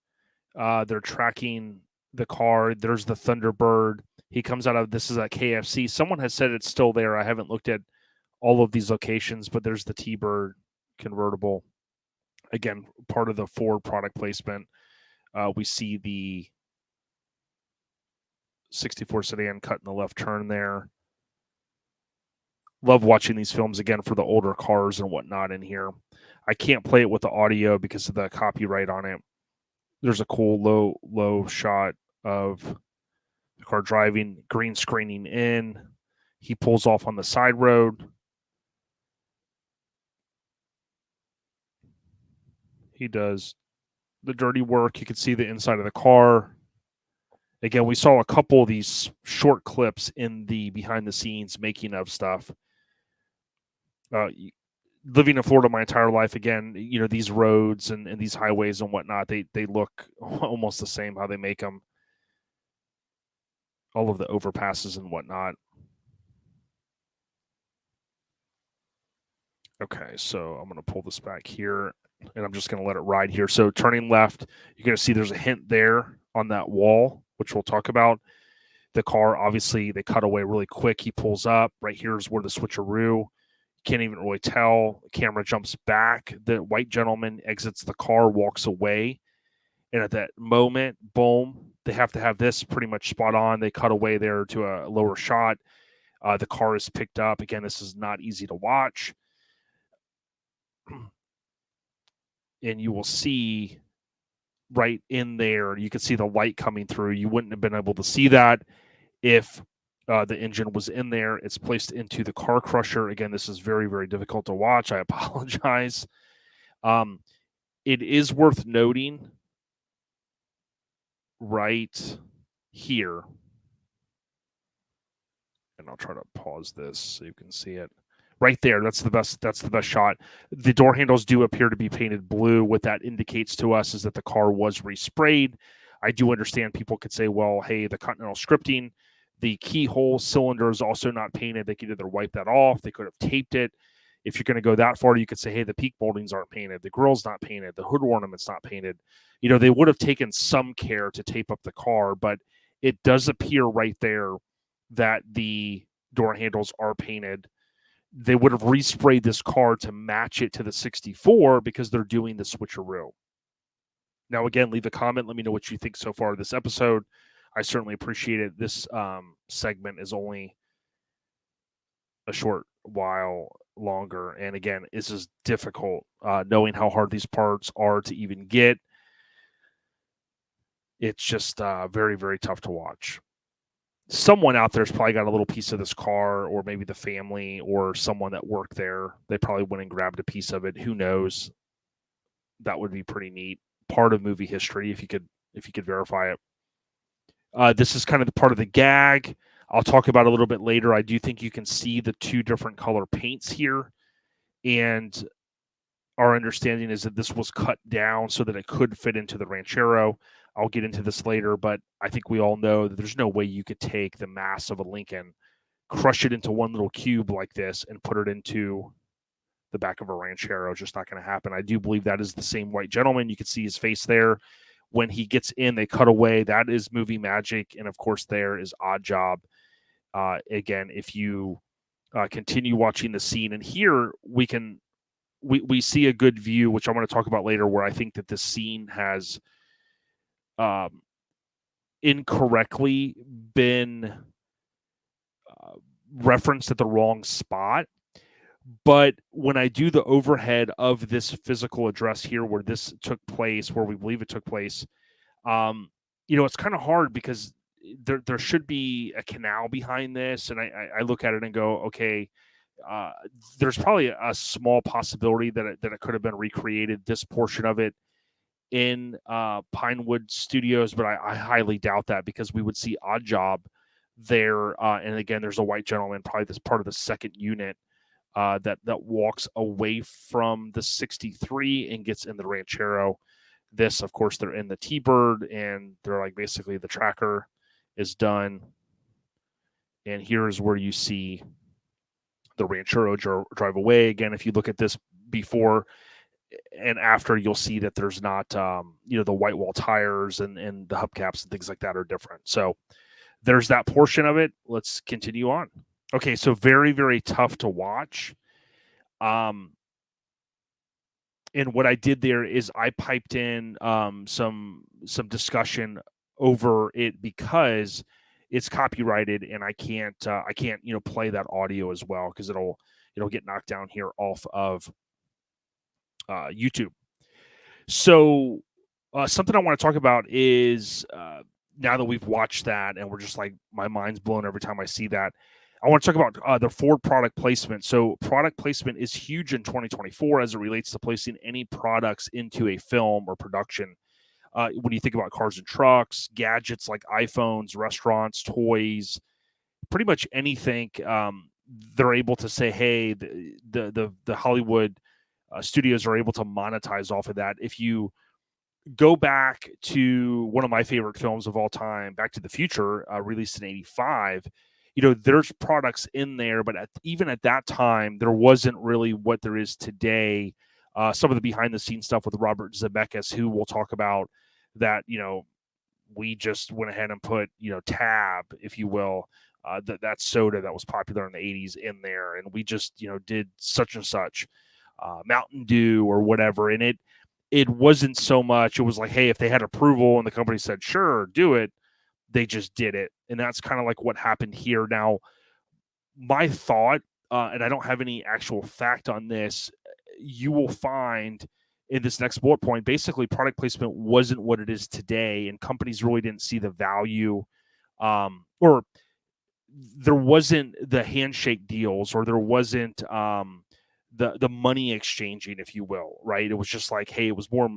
Speaker 2: They're tracking the car. There's the Thunderbird. He comes out of, this is at KFC. Someone has said it's still there. I haven't looked at all of these locations, but there's the T-Bird convertible. Again, part of the Ford product placement. We see the 64 sedan cutting the left turn there. Love watching these films again for the older cars and whatnot in here. I can't play it with the audio because of the copyright on it. There's a cool low shot of the car driving, green screening in. He pulls off on the side road. He does the dirty work. You can see the inside of the car. Again, we saw a couple of these short clips in the behind the scenes making of stuff. Living in Florida my entire life, again, you know, these roads and these highways and whatnot, they look almost the same how they make them. All of the overpasses and whatnot. Okay, so I'm going to pull this back here, and I'm just going to let it ride here. So turning left, you're going to see there's a hint there on that wall, which we'll talk about. The car, obviously, they cut away really quick. He pulls up. Right here is where the switcheroo. Can't even really tell. The camera jumps back. The white gentleman exits the car, walks away. And at that moment, boom, they have to have this pretty much spot on. They cut away there to a lower shot. The car is picked up. Again, this is not easy to watch. And you will see right in there, you can see the light coming through. You wouldn't have been able to see that if the engine was in there. It's placed into the car crusher. Again, this is very, very difficult to watch. I apologize. It is worth noting right here, and I'll try to pause this so you can see it. Right there, that's the best shot. The door handles do appear to be painted blue. What that indicates to us is that the car was resprayed. I do understand people could say, well, hey, the Continental scripting, the keyhole cylinder is also not painted. They could either wipe that off. They could have taped it. If you're going to go that far, you could say, hey, the peak moldings aren't painted. The grill's not painted. The hood ornament's not painted. They would have taken some care to tape up the car, but it does appear right there that the door handles are painted. They would have resprayed this car to match it to the 64 because they're doing the switcheroo. Now, again, leave a comment. Let me know what you think so far of this episode. I certainly appreciate it. This segment is only a short while longer. And again, this is difficult knowing how hard these parts are to even get. It's just very, very tough to watch. Someone out there's probably got a little piece of this car, or maybe the family or someone that worked there. They probably went and grabbed a piece of it. Who knows? That would be pretty neat. Part of movie history if you could verify it. This is kind of the part of the gag. I'll talk about it a little bit later. I do think you can see the two different color paints here, and our understanding is that this was cut down so that it could fit into the Ranchero. I'll get into this later, but I think we all know that there's no way you could take the mass of a Lincoln, crush it into one little cube like this, and put it into the back of a Ranchero. It's just not going to happen. I do believe that is the same white gentleman. You can see his face there. When he gets in, they cut away. That is movie magic. And, of course, there is Odd Job. Again, if you continue watching the scene, and here we see a good view, which I want to talk about later, where I think that this scene has incorrectly been referenced at the wrong spot. But when I do the overhead of this physical address here where this took place, where we believe it took place, it's kind of hard because there should be a canal behind this. And I look at it and go, okay, there's probably a small possibility that it could have been recreated, this portion of it, in Pinewood Studios, but I highly doubt that because we would see Odd Job there. And again, there's a white gentleman, probably this part of the second unit, that walks away from the 63 and gets in the Ranchero. This, of course, they're in the T-Bird, and they're like basically the tracker is done. And here's where you see the Ranchero drive away. Again, if you look at this before and after, you'll see that there's not, the white wall tires and the hubcaps and things like that are different. So there's that portion of it. Let's continue on. Okay, so very, very tough to watch. And what I did there is I piped in some discussion over it because it's copyrighted, and I can't play that audio as well because it'll get knocked down here off of YouTube. So something I want to talk about is now that we've watched that and we're just like, my mind's blown every time I see that, I want to talk about the Ford product placement. So product placement is huge in 2024 as it relates to placing any products into a film or production. When you think about cars and trucks, gadgets like iPhones, restaurants, toys, pretty much anything, they're able to say, hey, the Hollywood studios are able to monetize off of that. If you go back to one of my favorite films of all time, Back to the Future, released in '85, there's products in there, but even at that time, there wasn't really what there is today. Some of the behind-the-scenes stuff with Robert Zemeckis, who we'll talk about, that, we just went ahead and put, Tab, if you will, that soda that was popular in the 80s in there, and we just, did such and such, Mountain Dew or whatever, and it wasn't so much. It was like, hey, if they had approval and the company said, sure, do it, they just did it. And that's kind of like what happened here. Now, my thought, and I don't have any actual fact on this, you will find in this next bullet point, basically product placement wasn't what it is today, and companies really didn't see the value, or there wasn't the handshake deals, or there wasn't the money exchanging, if you will, right? It was just like, hey, it was more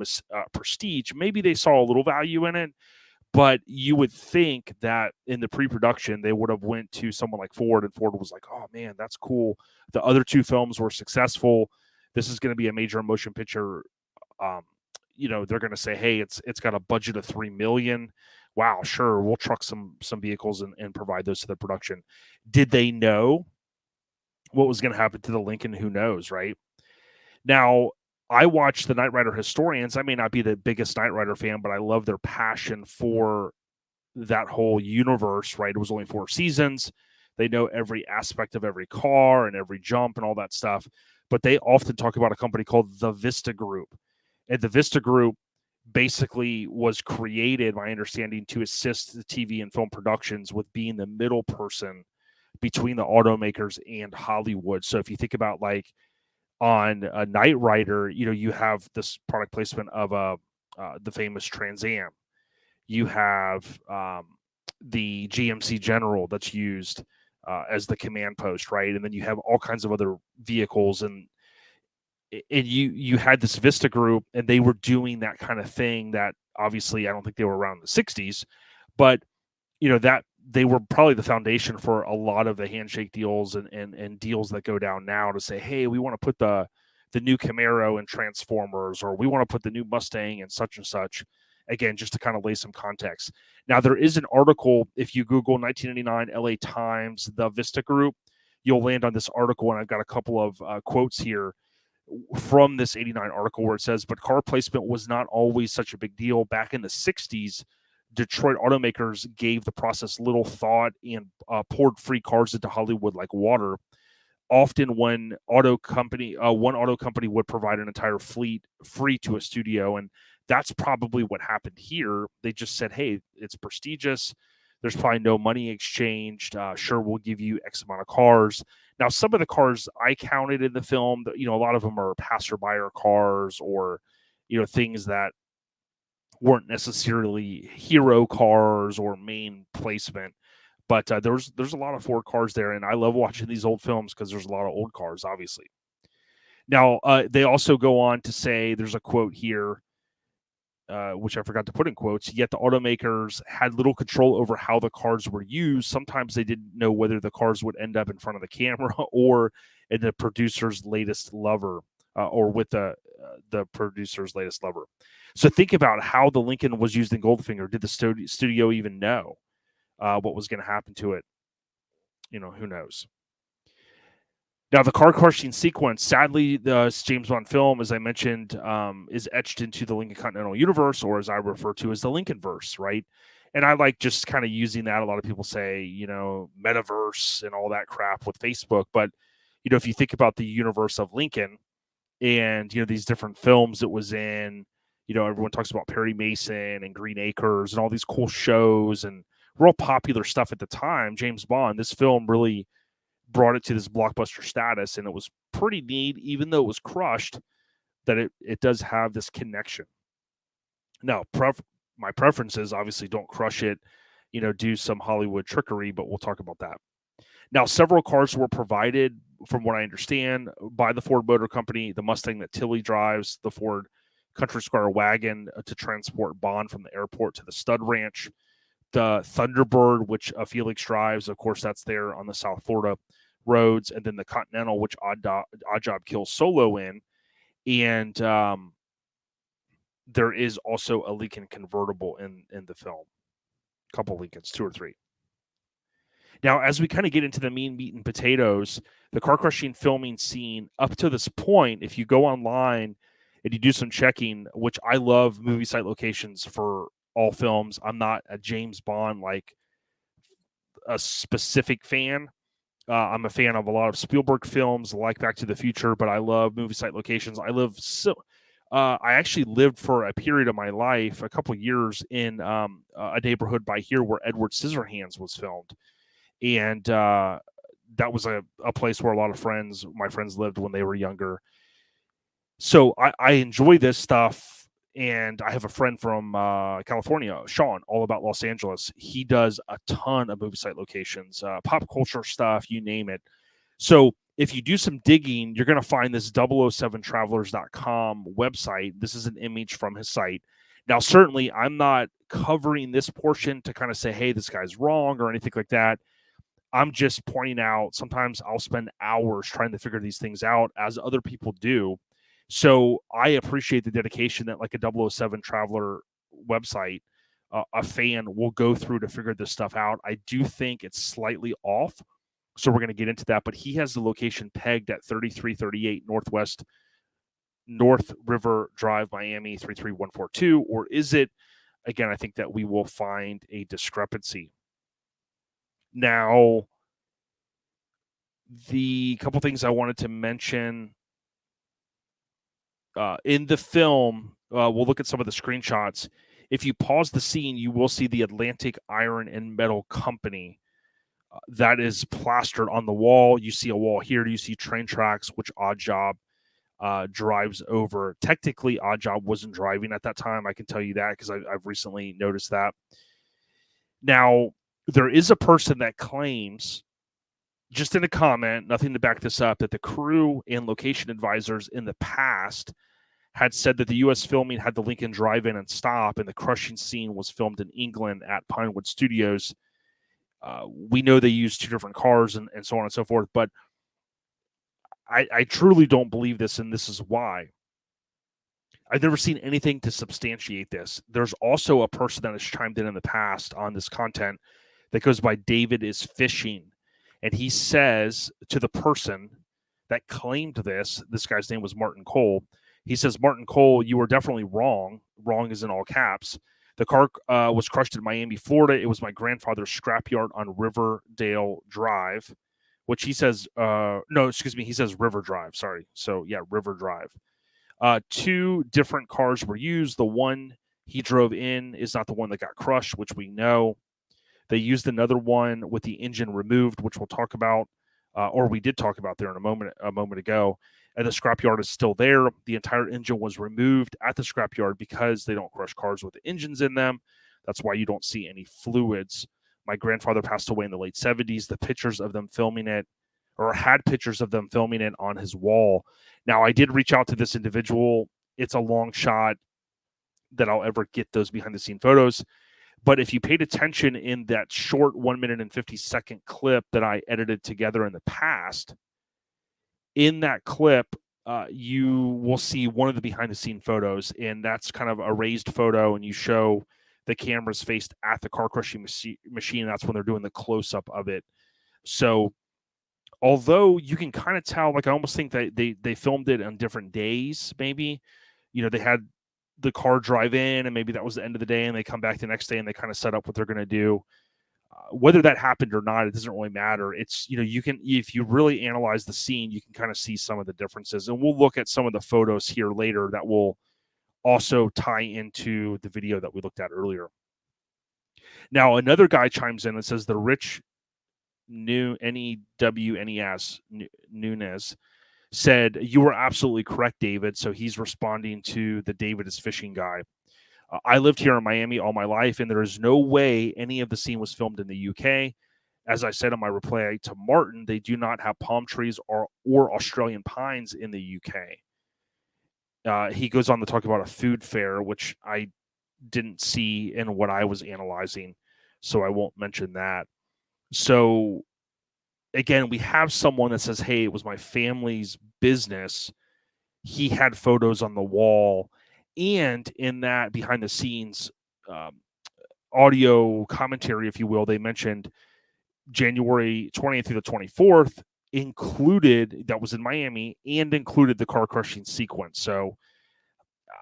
Speaker 2: prestige. Maybe they saw a little value in it, but you would think that in the pre-production, they would have went to someone like Ford, and Ford was like, oh, man, that's cool. The other two films were successful. This is going to be a major motion picture, they're going to say, hey, it's got a budget of $3 million. Wow, sure, we'll truck some vehicles and provide those to the production. Did they know what was going to happen to the Lincoln? Who knows, right? Now, I watch the Knight Rider historians. I may not be the biggest Knight Rider fan, but I love their passion for that whole universe, right? It was only 4 seasons. They know every aspect of every car and every jump and all that stuff. But they often talk about a company called the Vista Group. And the Vista Group basically was created, my understanding, to assist the TV and film productions with being the middle person between the automakers and Hollywood. So if you think about like on a Knight Rider, you have this product placement of the famous Trans Am. You have the GMC General that's used as the command post, right? And then you have all kinds of other vehicles, and you had this Vista Group, and they were doing that kind of thing that obviously I don't think they were around in the 60s, but that they were probably the foundation for a lot of the handshake deals and deals that go down now to say, hey, we want to put the new Camaro in Transformers, or we want to put the new Mustang in such and such. Again, just to kind of lay some context. Now, there is an article, if you Google 1989 LA Times, the Vista Group, you'll land on this article, and I've got a couple of quotes here from this 89 article where it says, but car placement was not always such a big deal. Back in the 60s, Detroit automakers gave the process little thought and poured free cars into Hollywood like water. Often when one auto company would provide an entire fleet free to a studio, and that's probably what happened here. They just said, hey, it's prestigious. There's probably no money exchanged. Sure, we'll give you X amount of cars. Now, some of the cars I counted in the film, a lot of them are passerby cars or, things that weren't necessarily hero cars or main placement. But there's a lot of Ford cars there, and I love watching these old films because there's a lot of old cars, obviously. Now, they also go on to say, there's a quote here, which I forgot to put in quotes, yet the automakers had little control over how the cars were used. Sometimes they didn't know whether the cars would end up in front of the camera or in the producer's latest lover, or with the producer's latest lover. So think about how the Lincoln was used in Goldfinger. Did the studio even know what was going to happen to it? Who knows? Now, the car crushing sequence, sadly, the James Bond film, as I mentioned, is etched into the Lincoln Continental universe, or as I refer to as the Lincolnverse, right? And I like just kind of using that. A lot of people say, metaverse and all that crap with Facebook. But, if you think about the universe of Lincoln and, these different films it was in, everyone talks about Perry Mason and Green Acres and all these cool shows and real popular stuff at the time. James Bond, this film really brought it to this blockbuster status, and it was pretty neat, even though it was crushed, that it does have this connection. Now, my preferences obviously don't crush it, do some Hollywood trickery, but we'll talk about that. Now, several cars were provided, from what I understand, by the Ford Motor Company, the Mustang that Tilly drives, the Ford Country Squire wagon to transport Bond from the airport to the stud ranch, the Thunderbird, which Felix drives, of course, that's there on the South Florida roads, and then the Continental, which Oddjob kills Solo in, and there is also a Lincoln convertible in the film, a couple Lincolns, 2 or 3. Now, as we kind of get into the meat and potatoes, the car crushing filming scene up to this point, if you go online and you do some checking, which I love movie site locations for all films. I'm not a James Bond, like a specific fan. I'm a fan of a lot of Spielberg films, like Back to the Future, but I love movie site locations. I actually lived for a period of my life, a couple of years, in a neighborhood by here where Edward Scissorhands was filmed. And that was a place where a lot of my friends lived when they were younger. So I enjoy this stuff. And I have a friend from California, Sean, all about Los Angeles. He does a ton of movie site locations, pop culture stuff, you name it. So if you do some digging, you're going to find this 007travelers.com website. This is an image from his site. Now, certainly, I'm not covering this portion to kind of say, hey, this guy's wrong or anything like that. I'm just pointing out, sometimes I'll spend hours trying to figure these things out, as other people do. So I appreciate the dedication that like a 007 Traveler website, a fan will go through to figure this stuff out. I do think it's slightly off, so we're going to get into that. But he has the location pegged at 3338 North River Drive, Miami 33142, or is it? Again, I think that we will find a discrepancy. Now, the couple things I wanted to mention in the film, we'll look at some of the screenshots. If you pause the scene, you will see the Atlantic Iron and Metal Company. That is plastered on the wall. You see a wall here. You see train tracks, which Odd Job drives over. Technically, Odd Job wasn't driving at that time. I can tell you that because I've recently noticed that. Now, there is a person that claims, just in a comment, nothing to back this up, that the crew and location advisors in the past had said that the U.S. filming had the Lincoln drive-in and stop, and the crushing scene was filmed in England at Pinewood Studios. We know they used two different cars and so on and so forth, but I truly don't believe this, and this is why. I've never seen anything to substantiate this. There's also a person that has chimed in the past on this content that goes by David is Fishing, and he says to the person that claimed this guy's name was Martin Cole. He says, Martin Cole, you were definitely wrong. Wrong is in all caps. The car was crushed in Miami, Florida. It was my grandfather's scrapyard on Riverdale Drive, which he says, he says River Drive. Sorry. So, yeah, River Drive. Two different cars were used. The one he drove in is not the one that got crushed, which we know. They used another one with the engine removed, which we'll talk about, or we did talk about there in a moment ago. And the scrapyard is still there. The entire engine was removed at the scrapyard because they don't crush cars with the engines in them. That's why you don't see any fluids. My grandfather passed away in the late 70s. The pictures of them filming it, or had pictures of them filming it on his wall. Now, I did reach out to this individual. It's a long shot that I'll ever get those behind-the-scene photos. But if you paid attention in that short 1 minute and 50-second clip that I edited together in the past, in that clip, you will see one of the behind-the-scene photos, and that's kind of a raised photo, and you show the cameras faced at the car crushing machine. That's when they're doing the close-up of it. So, although you can kind of tell, like I almost think that they filmed it on different days, maybe. You know, they had the car drive in, and maybe that was the end of the day, and they come back the next day, and they kind of set up what they're going to do. Whether that happened or not, it doesn't really matter. It's, you know, you can, if you really analyze the scene, you can kind of see some of the differences. And we'll look at some of the photos here later that will also tie into the video that we looked at earlier. Now, another guy chimes in and says the Rich N-E-W-N-E-S Nunez said, you were absolutely correct, David. So he's responding to the David is Fishing guy. I lived here in Miami all my life, and there is no way any of the scene was filmed in the UK. As I said in my reply to Martin, they do not have palm trees or Australian pines in the UK. He goes on to talk about a food fair, which I didn't see in what I was analyzing, so I won't mention that. So, again, we have someone that says, hey, it was my family's business. He had photos on the wall. And in that behind the scenes audio commentary, if you will, they mentioned January 20th through the 24th included, that was in Miami, and included the car crushing sequence. So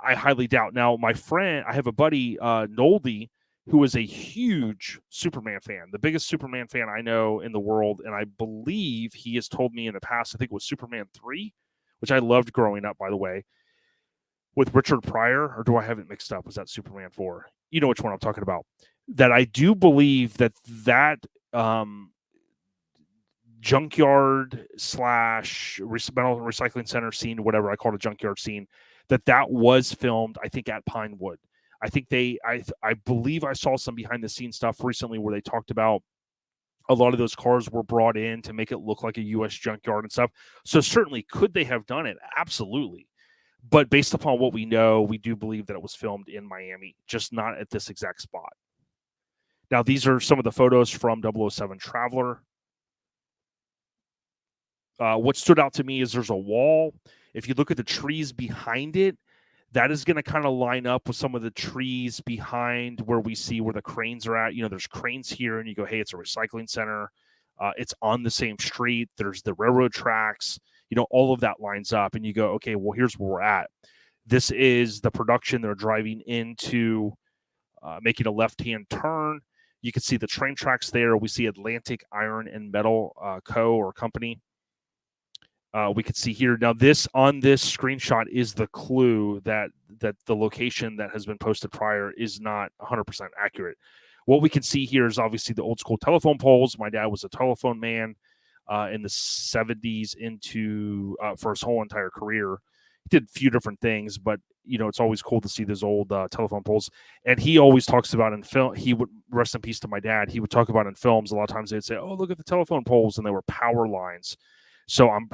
Speaker 2: I highly doubt. Now, my friend, I have a buddy, Noldy, who is a huge Superman fan, the biggest Superman fan I know in the world. And I believe he has told me in the past, I think it was Superman 3, which I loved growing up, by the way, with Richard Pryor, or do I have it mixed up? Was that Superman 4? You know which one I'm talking about. That I do believe that junkyard / metal recycling center scene, whatever I call it, a junkyard scene, that was filmed, I think, at Pinewood. I think I believe I saw some behind the scenes stuff recently where they talked about a lot of those cars were brought in to make it look like a U.S. junkyard and stuff. So certainly, could they have done it? Absolutely. But based upon what we know, we do believe that it was filmed in Miami, just not at this exact spot. Now, these are some of the photos from 007 Traveler. What stood out to me is there's a wall. If you look at the trees behind it, that is going to kind of line up with some of the trees behind where we see where the cranes are at. There's cranes here, and you go, hey, it's a recycling center. It's on the same street. There's the railroad tracks. All of that lines up, and you go, okay, well, here's where we're at. This is the production. They're driving into, making a left-hand turn. You can see the train tracks there. We see Atlantic Iron and Metal Co. or Company. We could see here now. This screenshot is the clue that the location that has been posted prior is not 100% accurate. What we can see here is obviously the old school telephone poles. My dad was a telephone man in the 70s into for his whole entire career. He did a few different things, but it's always cool to see those old telephone poles. And he always talks about in film. He would, rest in peace to my dad, he would talk about in films. A lot of times they'd say, "Oh, look at the telephone poles," and they were power lines. So I'm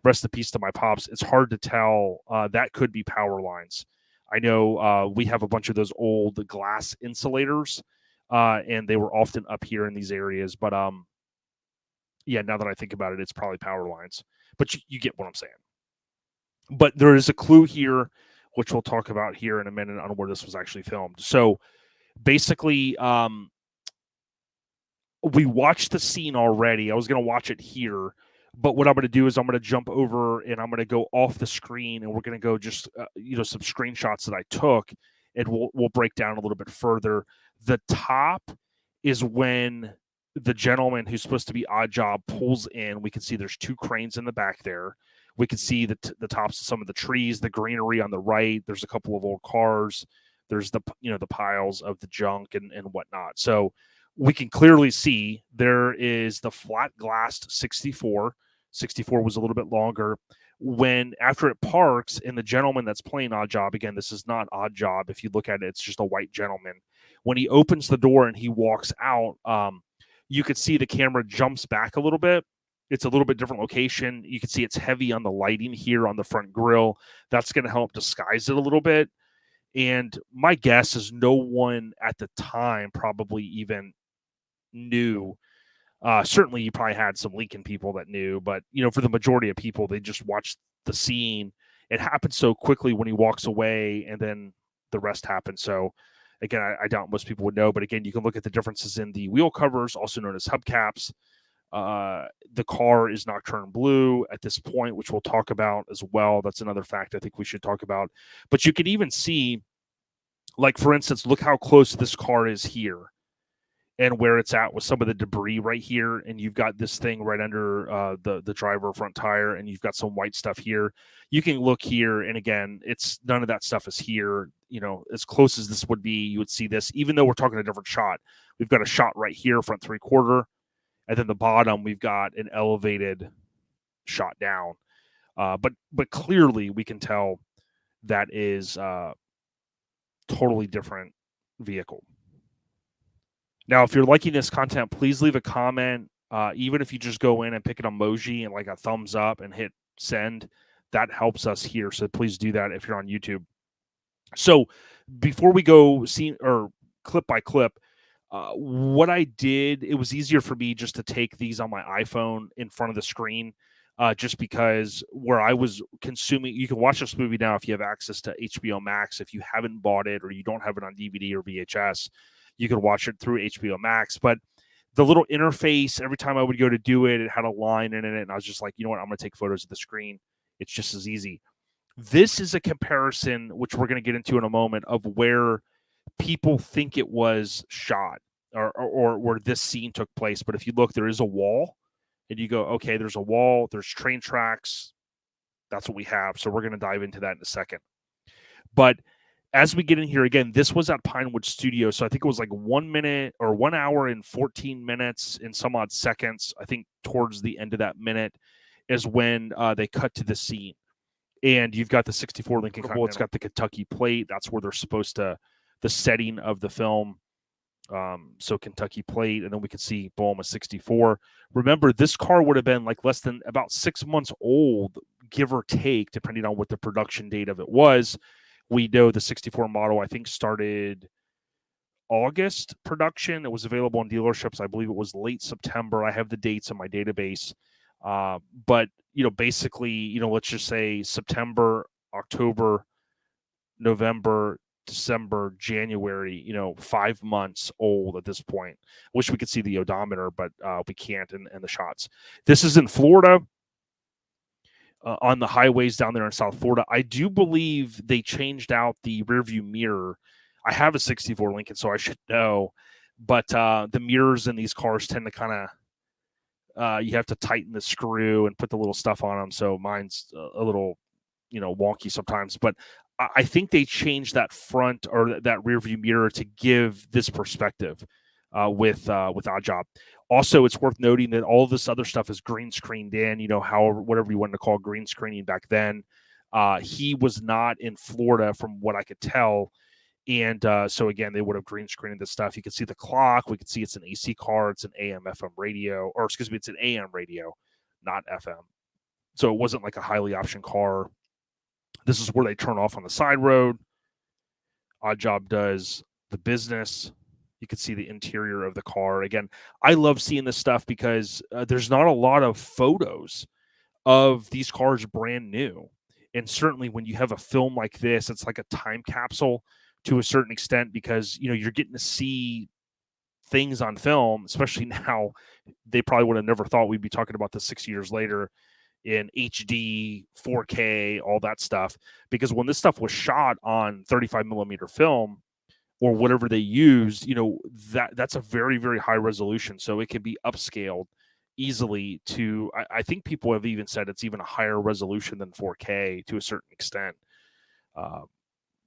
Speaker 2: rest in peace to my pops. It's hard to tell. That could be power lines. I know we have a bunch of those old glass insulators, and they were often up here in these areas. But yeah, now that I think about it, it's probably power lines. But you get what I'm saying. But there is a clue here, which we'll talk about here in a minute on where this was actually filmed. So basically, we watched the scene already. I was going to watch it here. But what I'm going to do is I'm going to jump over and I'm going to go off the screen, and we're going to go just some screenshots that I took, and we'll break down a little bit further. The top is when the gentleman who's supposed to be Odd Job pulls in. We can see there's two cranes in the back there. We can see the tops of some of the trees, the greenery on the right. There's a couple of old cars. There's the piles of the junk and whatnot. So we can clearly see there is the flat glassed 64. 64 was a little bit longer. After it parks, and the gentleman that's playing Odd Job, again, this is not Odd Job. If you look at it, it's just a white gentleman. When he opens the door and he walks out, you could see the camera jumps back a little bit. It's a little bit different location. You can see it's heavy on the lighting here on the front grille. That's going to help disguise it a little bit. And my guess is no one at the time probably even knew. Certainly you probably had some Lincoln people that knew, but for the majority of people, they just watched the scene. It happened so quickly when he walks away, and then the rest happened. So again, I doubt most people would know, but again, you can look at the differences in the wheel covers, also known as hubcaps. The car is nocturne blue at this point, which we'll talk about as well. That's another fact I think we should talk about. But you can even see, like, for instance, look how close this car is here and where it's at with some of the debris right here. And you've got this thing right under the driver front tire, and you've got some white stuff here. You can look here, and again, it's none of that stuff is here. As close as this would be, you would see this, even though we're talking a different shot. We've got a shot right here, front 3/4. And then the bottom, we've got an elevated shot down. But clearly we can tell that is a totally different vehicle. Now, if you're liking this content, please leave a comment. Even if you just go in and pick an emoji and like a thumbs up and hit send, that helps us here. So please do that if you're on YouTube. So before we go clip by clip, what I did, it was easier for me just to take these on my iPhone in front of the screen, just because where I was consuming, you can watch this movie now if you have access to HBO Max. If you haven't bought it or you don't have it on DVD or VHS, you can watch it through HBO Max. But the little interface, every time I would go to do it, it had a line in it, and I was just like, you know what, I'm going to take photos of the screen. It's just as easy. This is a comparison, which we're going to get into in a moment, of where people think it was shot or where this scene took place. But if you look, there is a wall, and you go, okay, there's a wall, there's train tracks. That's what we have. So we're going to dive into that in a second. But as we get in here, again, this was at Pinewood Studio. So I think it was like 1 minute or 1 hour and 14 minutes and some odd seconds. I think towards the end of that minute is when they cut to the scene. And you've got the 64 Lincoln Continental. It's got the Kentucky plate. That's where they're supposed to, the setting of the film. So Kentucky plate, and then we can see boom, a 64. Remember, this car would have been like less than about 6 months old, give or take, depending on what the production date of it was. We know the 64 model, I think, started August production. It was available in dealerships. I believe it was late September. I have the dates in my database. But, basically, let's just say September, October, November, December, January, 5 months old at this point. Wish we could see the odometer, but we can't, and the shots. This is in Florida, on the highways down there in South Florida. I do believe they changed out the rearview mirror. I have a 64 Lincoln, so I should know. But the mirrors in these cars tend to kind of, you have to tighten the screw and put the little stuff on them. So mine's a little, wonky sometimes. But I think they changed that front or that rear view mirror to give this perspective with Oddjob. Also, it's worth noting that all this other stuff is green screened in, however, whatever you wanted to call green screening back then. He was not in Florida from what I could tell. And so, again, they would have green screened this stuff. You can see the clock. We can see it's an AC car. It's an AM, FM radio. Or, excuse me, it's an AM radio, not FM. So it wasn't like a highly optioned car. This is where they turn off on the side road. Oddjob does the business. You can see the interior of the car. Again, I love seeing this stuff because there's not a lot of photos of these cars brand new. And certainly when you have a film like this, it's like a time capsule to a certain extent because, you're getting to see things on film, especially now. They probably would have never thought we'd be talking about this 6 years later in HD, 4K, all that stuff. Because when this stuff was shot on 35 millimeter film or whatever they used, that's a very, very high resolution. So it can be upscaled easily to, I think people have even said it's even a higher resolution than 4K to a certain extent.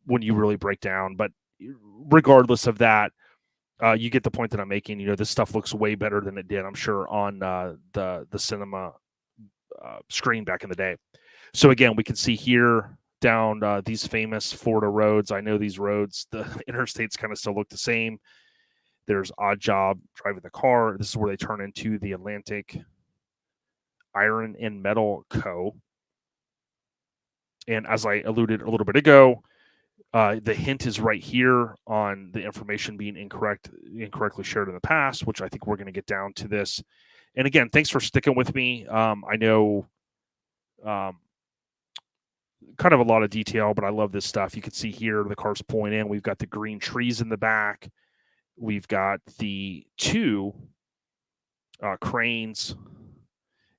Speaker 2: When you really break down. But regardless of that, you get the point that I'm making. This stuff looks way better than it did, I'm sure, on the cinema screen back in the day. So again, we can see here down these famous Florida roads. I know these roads, the interstates kind of still look the same. There's Oddjob driving the car. This is where they turn into the Atlantic Iron and Metal Co. And as I alluded a little bit ago, the hint is right here on the information being incorrectly shared in the past, which I think we're going to get down to this. And again, thanks for sticking with me. I know kind of a lot of detail, but I love this stuff. You can see here the car's pulling in. We've got the green trees in the back. We've got the two cranes.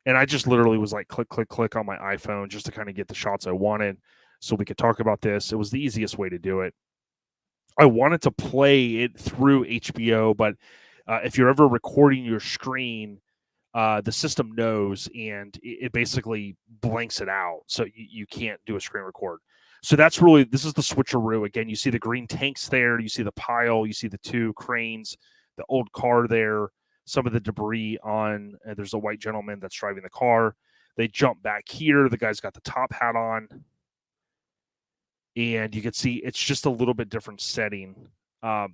Speaker 2: And I just literally was like click, click, click on my iPhone just to kind of get the shots I wanted so we could talk about this. It was the easiest way to do it. I wanted to play it through HBO, but if you're ever recording your screen, the system knows and it basically blanks it out. So you can't do a screen record. So this is the switcheroo. Again, you see the green tanks there. You see the pile. You see the two cranes, the old car there, some of the debris on. There's a white gentleman that's driving the car. They jump back here. The guy's got the top hat on. And you can see it's just a little bit different setting.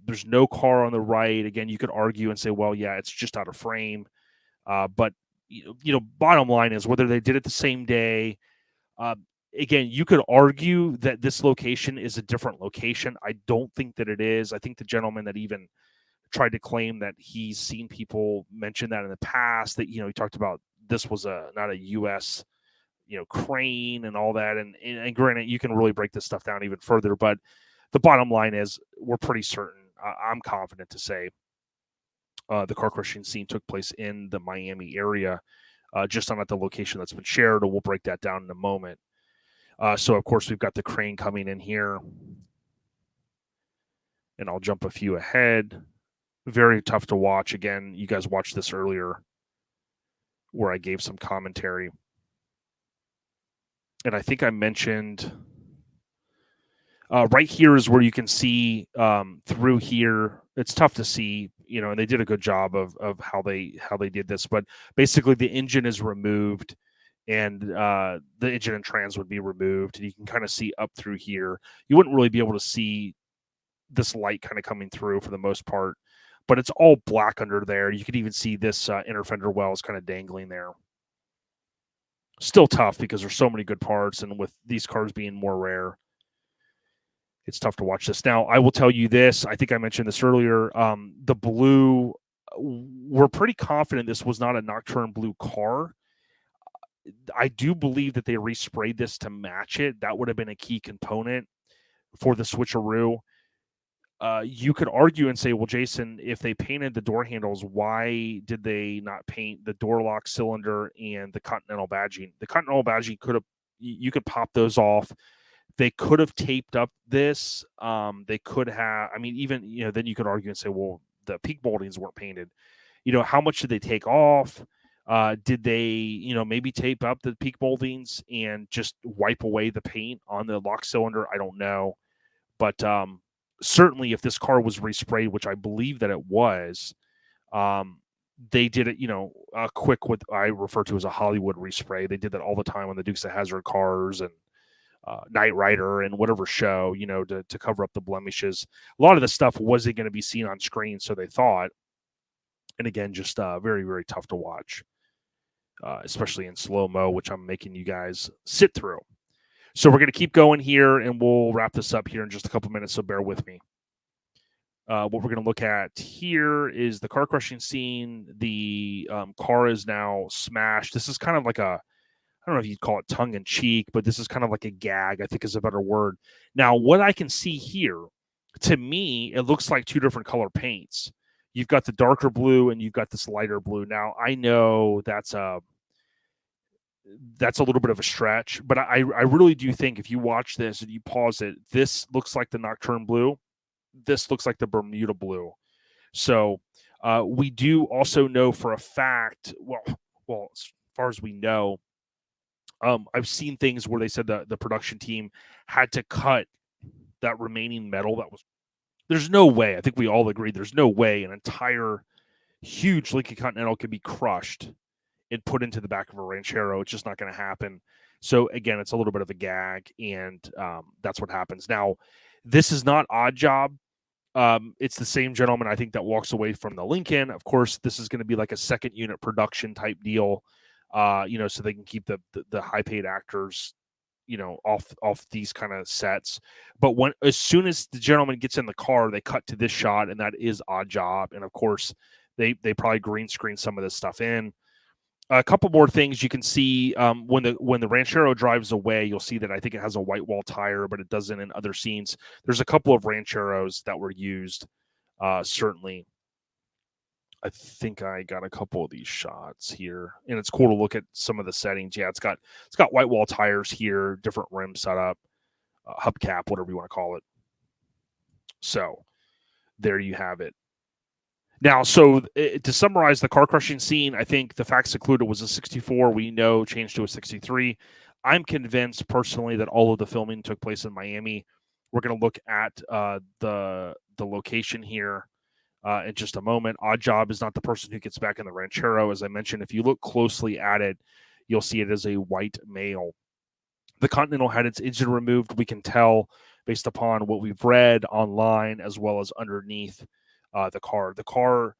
Speaker 2: There's no car on the right. Again, you could argue and say, well, yeah, it's just out of frame. But, bottom line is whether they did it the same day. Again, you could argue that this location is a different location. I don't think that it is. I think the gentleman that even tried to claim that he's seen people mention that in the past, that, he talked about this was not a U.S., crane and all that. And granted, you can really break this stuff down even further. But the bottom line is we're pretty certain, I'm confident to say, the car crushing scene took place in the Miami area, just not at the location that's been shared, and we'll break that down in a moment. So, of course, we've got the crane coming in here. And I'll jump a few ahead. Very tough to watch. Again, you guys watched this earlier where I gave some commentary. And I think I mentioned right here is where you can see through here. It's tough to see, and they did a good job of how they did this. But basically, the engine is removed, and the engine and trans would be removed, and you can kind of see up through here. You wouldn't really be able to see this light kind of coming through for the most part, but it's all black under there. You could even see this inner fender wells kind of dangling there. Still tough because there's so many good parts, and with these cars being more rare, it's tough to watch this. Now, I will tell you this. I think I mentioned this earlier. The blue, we're pretty confident this was not a Nocturne blue car. I do believe that they resprayed this to match it. That would have been a key component for the switcheroo. You could argue and say, well, Jason, if they painted the door handles, why did they not paint the door lock cylinder and the Continental badging? The Continental badging you could pop those off. They could have taped up this. They could have, I mean, even, then you could argue and say, well, the peak moldings weren't painted. How much did they take off? Did they, maybe tape up the peak moldings and just wipe away the paint on the lock cylinder? I don't know. But certainly if this car was resprayed, which I believe that it was, they did it, quick, what I refer to as a Hollywood respray. They did that all the time on the Dukes of Hazzard cars and Knight Rider and whatever show, to cover up the blemishes. A lot of the stuff wasn't going to be seen on screen, so they thought. And again, just very, very tough to watch, especially in slow-mo, which I'm making you guys sit through. So we're going to keep going here, and we'll wrap this up here in just a couple minutes, so bear with me. What we're going to look at here is the car crushing scene. The car is now smashed. This is kind of like I don't know if you'd call it tongue-in-cheek, but this is kind of like a gag, I think is a better word. Now, what I can see here, to me, it looks like two different color paints. You've got the darker blue, and you've got this lighter blue. Now, I know that's a little bit of a stretch, but I really do think if you watch this and you pause it, this looks like the Nocturne blue. This looks like the Bermuda blue. So we do also know for a fact, well, as far as we know, I've seen things where they said that the production team had to cut that remaining metal. There's no way, I think we all agree, there's no way an entire huge Lincoln Continental could be crushed and put into the back of a Ranchero. It's just not going to happen. So again, it's a little bit of a gag, and that's what happens. Now, this is not Odd Job. It's the same gentleman, I think, that walks away from the Lincoln. Of course, this is going to be like a second unit production type deal, so they can keep the high paid actors, off these kind of sets. But as soon as the gentleman gets in the car, they cut to this shot, and that is Odd Job. And of course, they probably green screen some of this stuff in. A couple more things you can see when the Ranchero drives away, you'll see that I think it has a white wall tire, but it doesn't in other scenes. There's a couple of Rancheros that were used, certainly. I think I got a couple of these shots here, and it's cool to look at some of the settings. Yeah, it's got white wall tires here, different rim setup, hubcap, whatever you want to call it. So there you have it. Now, so to summarize the car crushing scene, I think the facts included was a 64. We know changed to a 63. I'm convinced personally that all of the filming took place in Miami. We're going to look at the location here in just a moment. Odd Job is not the person who gets back in the Ranchero. As I mentioned, if you look closely at it, you'll see it as a white male. The Continental had its engine removed. We can tell based upon what we've read online as well as underneath the car. The car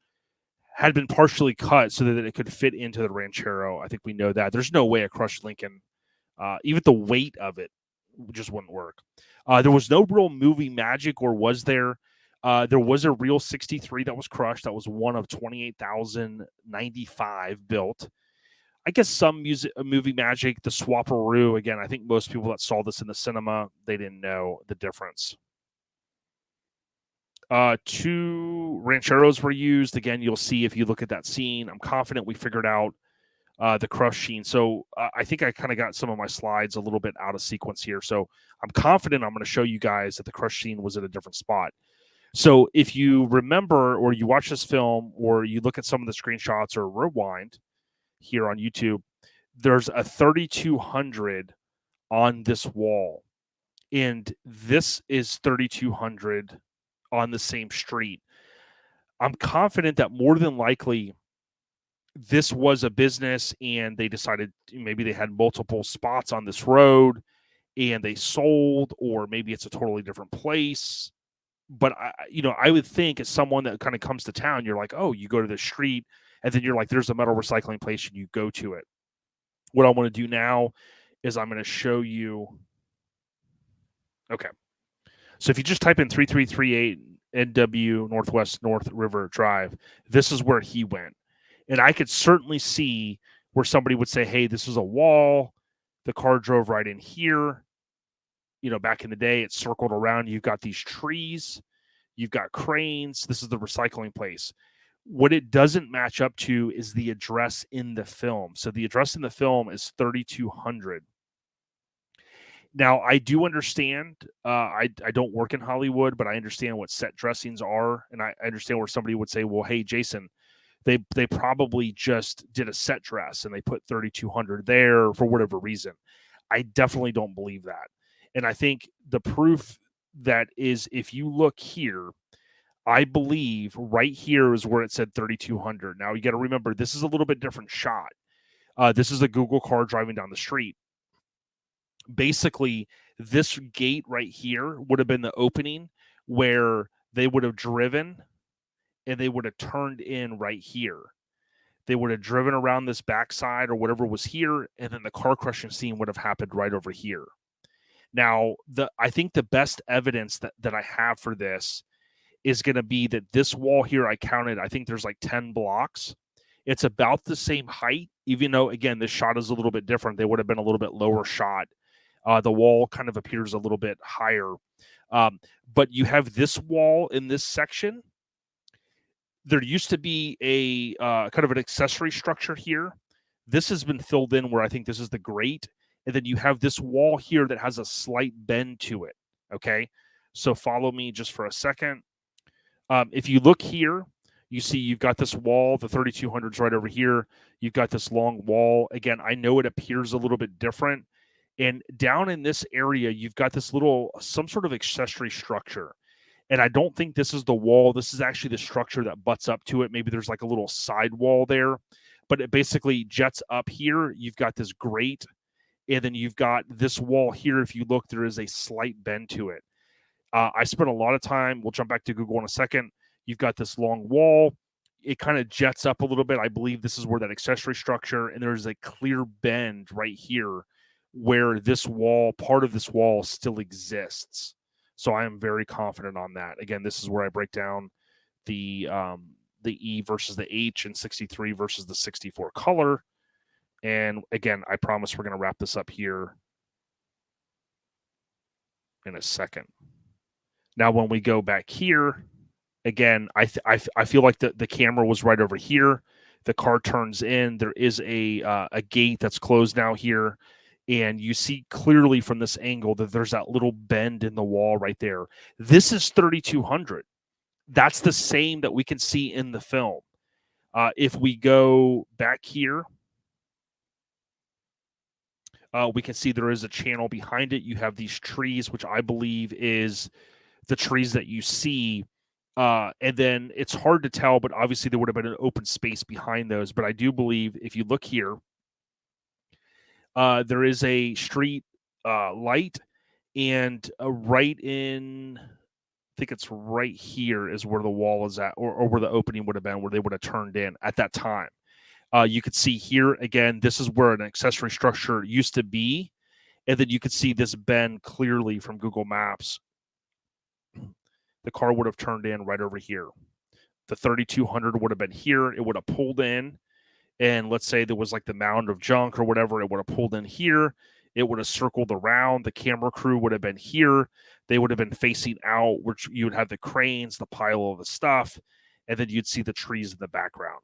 Speaker 2: had been partially cut so that it could fit into the Ranchero. I think we know that. There's no way a crushed Lincoln, even the weight of it, just wouldn't work. There was no real movie magic, or was there? There was a real 63 that was crushed. That was one of 28,095 built. I guess some movie magic, the Swapperoo. Again, I think most people that saw this in the cinema, they didn't know the difference. 2 Rancheros were used. Again, you'll see if you look at that scene. I'm confident we figured out the crush scene. So I think I kind of got some of my slides a little bit out of sequence here. So I'm confident I'm going to show you guys that the crush scene was at a different spot. So if you remember, or you watch this film, or you look at some of the screenshots or rewind here on YouTube, there's a 3200 on this wall. And this is 3200 on the same street. I'm confident that more than likely this was a business, and they decided maybe they had multiple spots on this road and they sold, or maybe it's a totally different place. But I would think as someone that kind of comes to town, you're like, oh, you go to the street, and then you're like, there's a metal recycling place, and you go to it. What I want to do now is I'm going to show you. Okay. So if you just type in 3338 NW Northwest North River Drive, this is where he went. And I could certainly see where somebody would say, hey, this is a wall. The car drove right in here. Back in the day, it circled around. You've got these trees. You've got cranes. This is the recycling place. What it doesn't match up to is the address in the film. So the address in the film is 3200. Now, I do understand, I don't work in Hollywood, but I understand what set dressings are. And I understand where somebody would say, well, hey, Jason, they probably just did a set dress and they put 3200 there for whatever reason. I definitely don't believe that. And I think the proof that is, if you look here, I believe right here is where it said 3200. Now, you got to remember, this is a little bit different shot. This is a Google car driving down the street. Basically, this gate right here would have been the opening where they would have driven and they would have turned in right here. They would have driven around this backside or whatever was here, and then the car crushing scene would have happened right over here. Now, I think the best evidence that I have for this is going to be that this wall here, I counted, I think there's like 10 blocks. It's about the same height, even though, again, this shot is a little bit different. They would have been a little bit lower shot. The wall kind of appears a little bit higher. But you have this wall in this section. There used to be a kind of an accessory structure here. This has been filled in where I think this is the grate. And then you have this wall here that has a slight bend to it. Okay. So follow me just for a second. If you look here, you see you've got this wall, the 3200's right over here. You've got this long wall. Again, I know it appears a little bit different. And down in this area, you've got this some sort of accessory structure. And I don't think this is the wall. This is actually the structure that butts up to it. Maybe there's like a little side wall there. But it basically jets up here. You've got this grate. And then you've got this wall here. If you look, there is a slight bend to it. I spent a lot of time. We'll jump back to Google in a second. You've got this long wall. It kind of jets up a little bit. I believe this is where that accessory structure, and there's a clear bend right here where this wall, part of this wall still exists. So I am very confident on that. Again, this is where I break down the E versus the H and 63 versus the 64 color. And again, I promise we're going to wrap this up here in a second. Now, when we go back here, again, I feel like the camera was right over here. The car turns in. There is a gate that's closed now here. And you see clearly from this angle that there's that little bend in the wall right there. This is 3200. That's the same that we can see in the film. If we go back here, we can see there is a channel behind it. You have these trees, which I believe is the trees that you see. And then it's hard to tell, but obviously there would have been an open space behind those. But I do believe if you look here, there is a street light, and right in, I think it's right here is where the wall is at, or where the opening would have been, where they would have turned in at that time. You could see here, again, this is where an accessory structure used to be. And then you could see this bend clearly from Google Maps. The car would have turned in right over here. The 3200 would have been here. It would have pulled in. And let's say there was like the mound of junk or whatever, it would have pulled in here. It would have circled around. The camera crew would have been here. They would have been facing out, which you would have the cranes, the pile of the stuff, and then you'd see the trees in the background.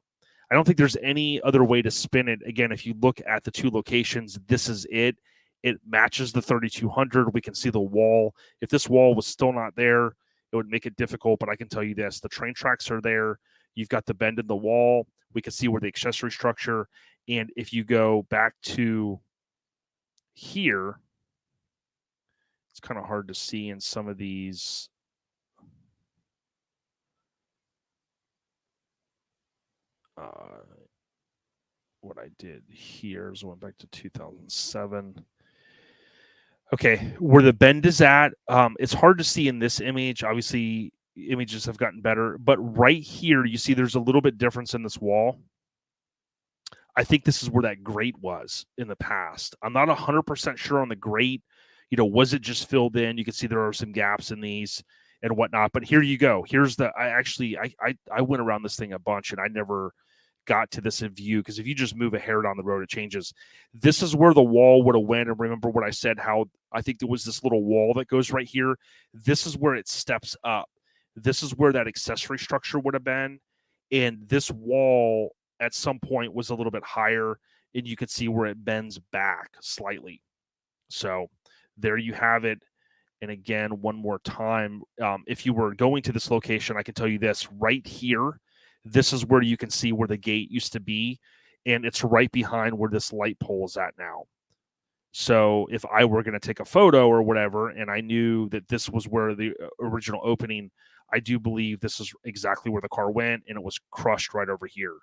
Speaker 2: I don't think there's any other way to spin it. Again, if you look at the two locations, this is it. It matches the 3200. We can see the wall. If this wall was still not there, it would make it difficult, but I can tell you this. The train tracks are there. You've got the bend in the wall. We can see where the accessory structure. And if you go back to here, it's kind of hard to see in some of these. What I did here is went back to 2007. Okay, where the bend is at, it's hard to see in this image. Obviously, images have gotten better, but right here, you see there's a little bit difference in this wall. I think this is where that grate was in the past. I'm not 100% sure on the grate. Was it just filled in? You can see there are some gaps in these and whatnot. But here you go. Here's I went around this thing a bunch, and I never got to this view, because if you just move a hair down the road, it changes. This is where the wall would have went. And remember what I said, how I think there was this little wall that goes right here. This is where it steps up. This is where that accessory structure would have been. And this wall at some point was a little bit higher, and you could see where it bends back slightly. So there you have it. And again, one more time, if you were going to this location, I can tell you this right here. This is where you can see where the gate used to be, and it's right behind where this light pole is at now. So if I were going to take a photo or whatever, and I knew that this was where the original opening, I do believe this is exactly where the car went, and it was crushed right over here.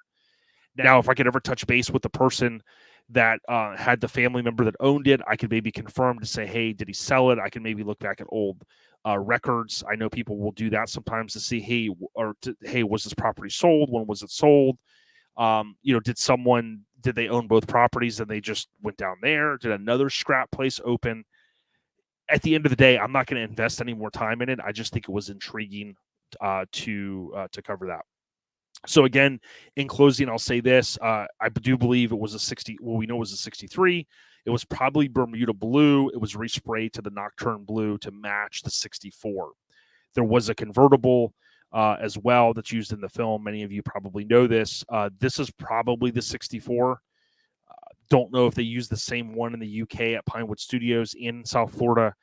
Speaker 2: Now, if I could ever touch base with the person that had the family member that owned it, I could maybe confirm to say, hey, did he sell it? I can maybe look back at old records. I know people will do that sometimes to see, hey, was this property sold? When was it sold? Did they own both properties and they just went down there? Did another scrap place open? At the end of the day, I'm not going to invest any more time in it. I just think it was intriguing to cover that. So again, in closing, I'll say this. I do believe it was a 60. Well, we know it was a 63. It was probably Bermuda blue. It was resprayed to the Nocturne blue to match the 64. There was a convertible as well that's used in the film. Many of you probably know this. This is probably the 64. Don't know if they use the same one in the UK at Pinewood Studios in South Florida.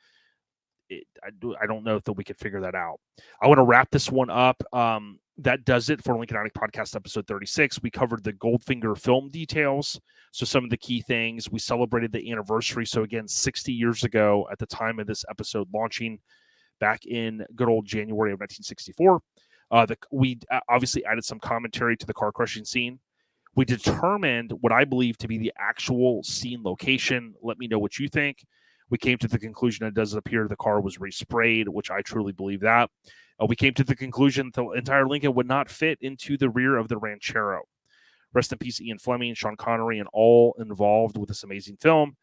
Speaker 2: I don't know if we could figure that out. I want to wrap this one up. That does it for Lincoln Addict Podcast episode 36. We covered the Goldfinger film details. So some of the key things. We celebrated the anniversary. So again, 60 years ago at the time of this episode launching back in good old January of 1964. We obviously added some commentary to the car crushing scene. We determined what I believe to be the actual scene location. Let me know what you think. We came to the conclusion it does appear the car was resprayed, which I truly believe that. We came to the conclusion the entire Lincoln would not fit into the rear of the Ranchero. Rest in peace, Ian Fleming, Sean Connery, and all involved with this amazing film.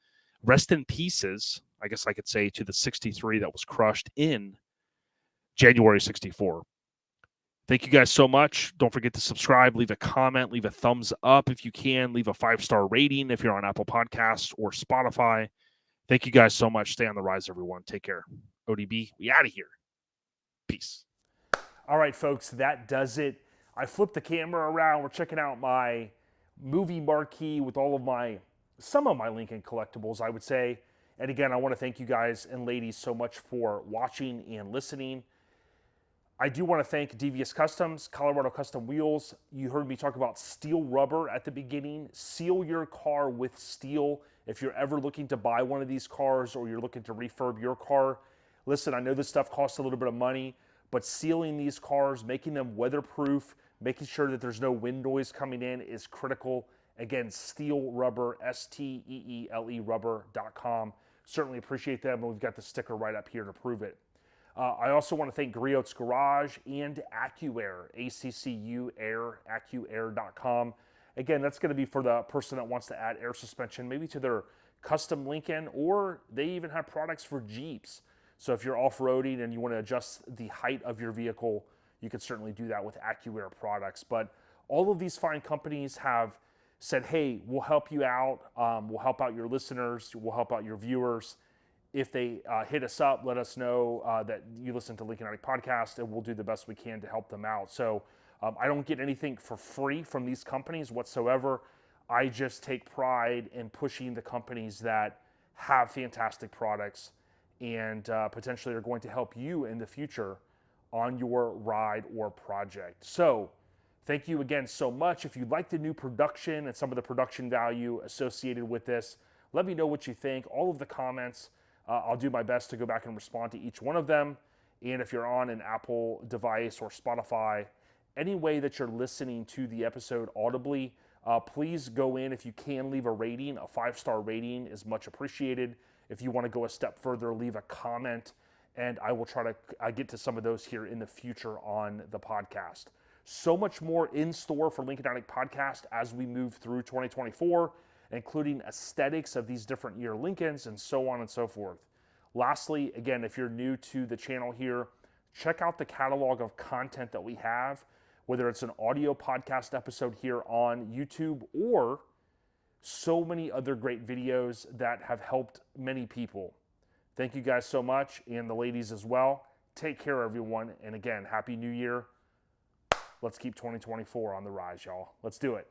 Speaker 2: Rest in pieces, I guess I could say, to the 63 that was crushed in January 64. Thank you guys so much. Don't forget to subscribe, leave a comment, leave a thumbs up if you can, leave a 5-star rating if you're on Apple Podcasts or Spotify. Thank you guys so much. Stay on the rise, everyone. Take care. ODB, we out of here. Peace. All right, folks, that does it. I flipped the camera around. We're checking out my movie marquee with some of my Lincoln collectibles, I would say. And again, I want to thank you guys and ladies so much for watching and listening. I do want to thank Devious Customs, Colorado Custom Wheels. You heard me talk about steel rubber at the beginning. Seal your car with steel. If you're ever looking to buy one of these cars or you're looking to refurb your car, listen, I know this stuff costs a little bit of money, but sealing these cars, making them weatherproof, making sure that there's no wind noise coming in is critical. Again, Steel Rubber, STEELE rubber.com. Certainly appreciate them, and we've got the sticker right up here to prove it. I also want to thank Griot's Garage and AccuAir, AccuAir.com. Again, that's going to be for the person that wants to add air suspension, maybe to their custom Lincoln, or they even have products for Jeeps. So if you're off-roading and you want to adjust the height of your vehicle, you can certainly do that with AccuAir products. But all of these fine companies have said, hey, we'll help you out. We'll help out your listeners. We'll help out your viewers. If they hit us up, let us know that you listen to Lincoln Addict Podcast, and we'll do the best we can to help them out. So I don't get anything for free from these companies whatsoever. I just take pride in pushing the companies that have fantastic products and potentially are going to help you in the future on your ride or project. So thank you again so much. If you like the new production and some of the production value associated with this, let me know what you think. All of the comments, I'll do my best to go back and respond to each one of them. And if you're on an Apple device or Spotify, any way that you're listening to the episode audibly, please go in. If you can, leave a rating. A 5-star rating is much appreciated. If you want to go a step further, leave a comment, and I will try to get to some of those here in the future on the podcast. So much more in store for Lincoln Addict Podcast as we move through 2024, including aesthetics of these different year Lincolns and so on and so forth. Lastly, again, if you're new to the channel here, check out the catalog of content that we have. whether it's an audio podcast episode here on YouTube or so many other great videos that have helped many people. Thank you guys so much, and the ladies as well. Take care, everyone. And again, Happy New Year. Let's keep 2024 on the rise, y'all. Let's do it.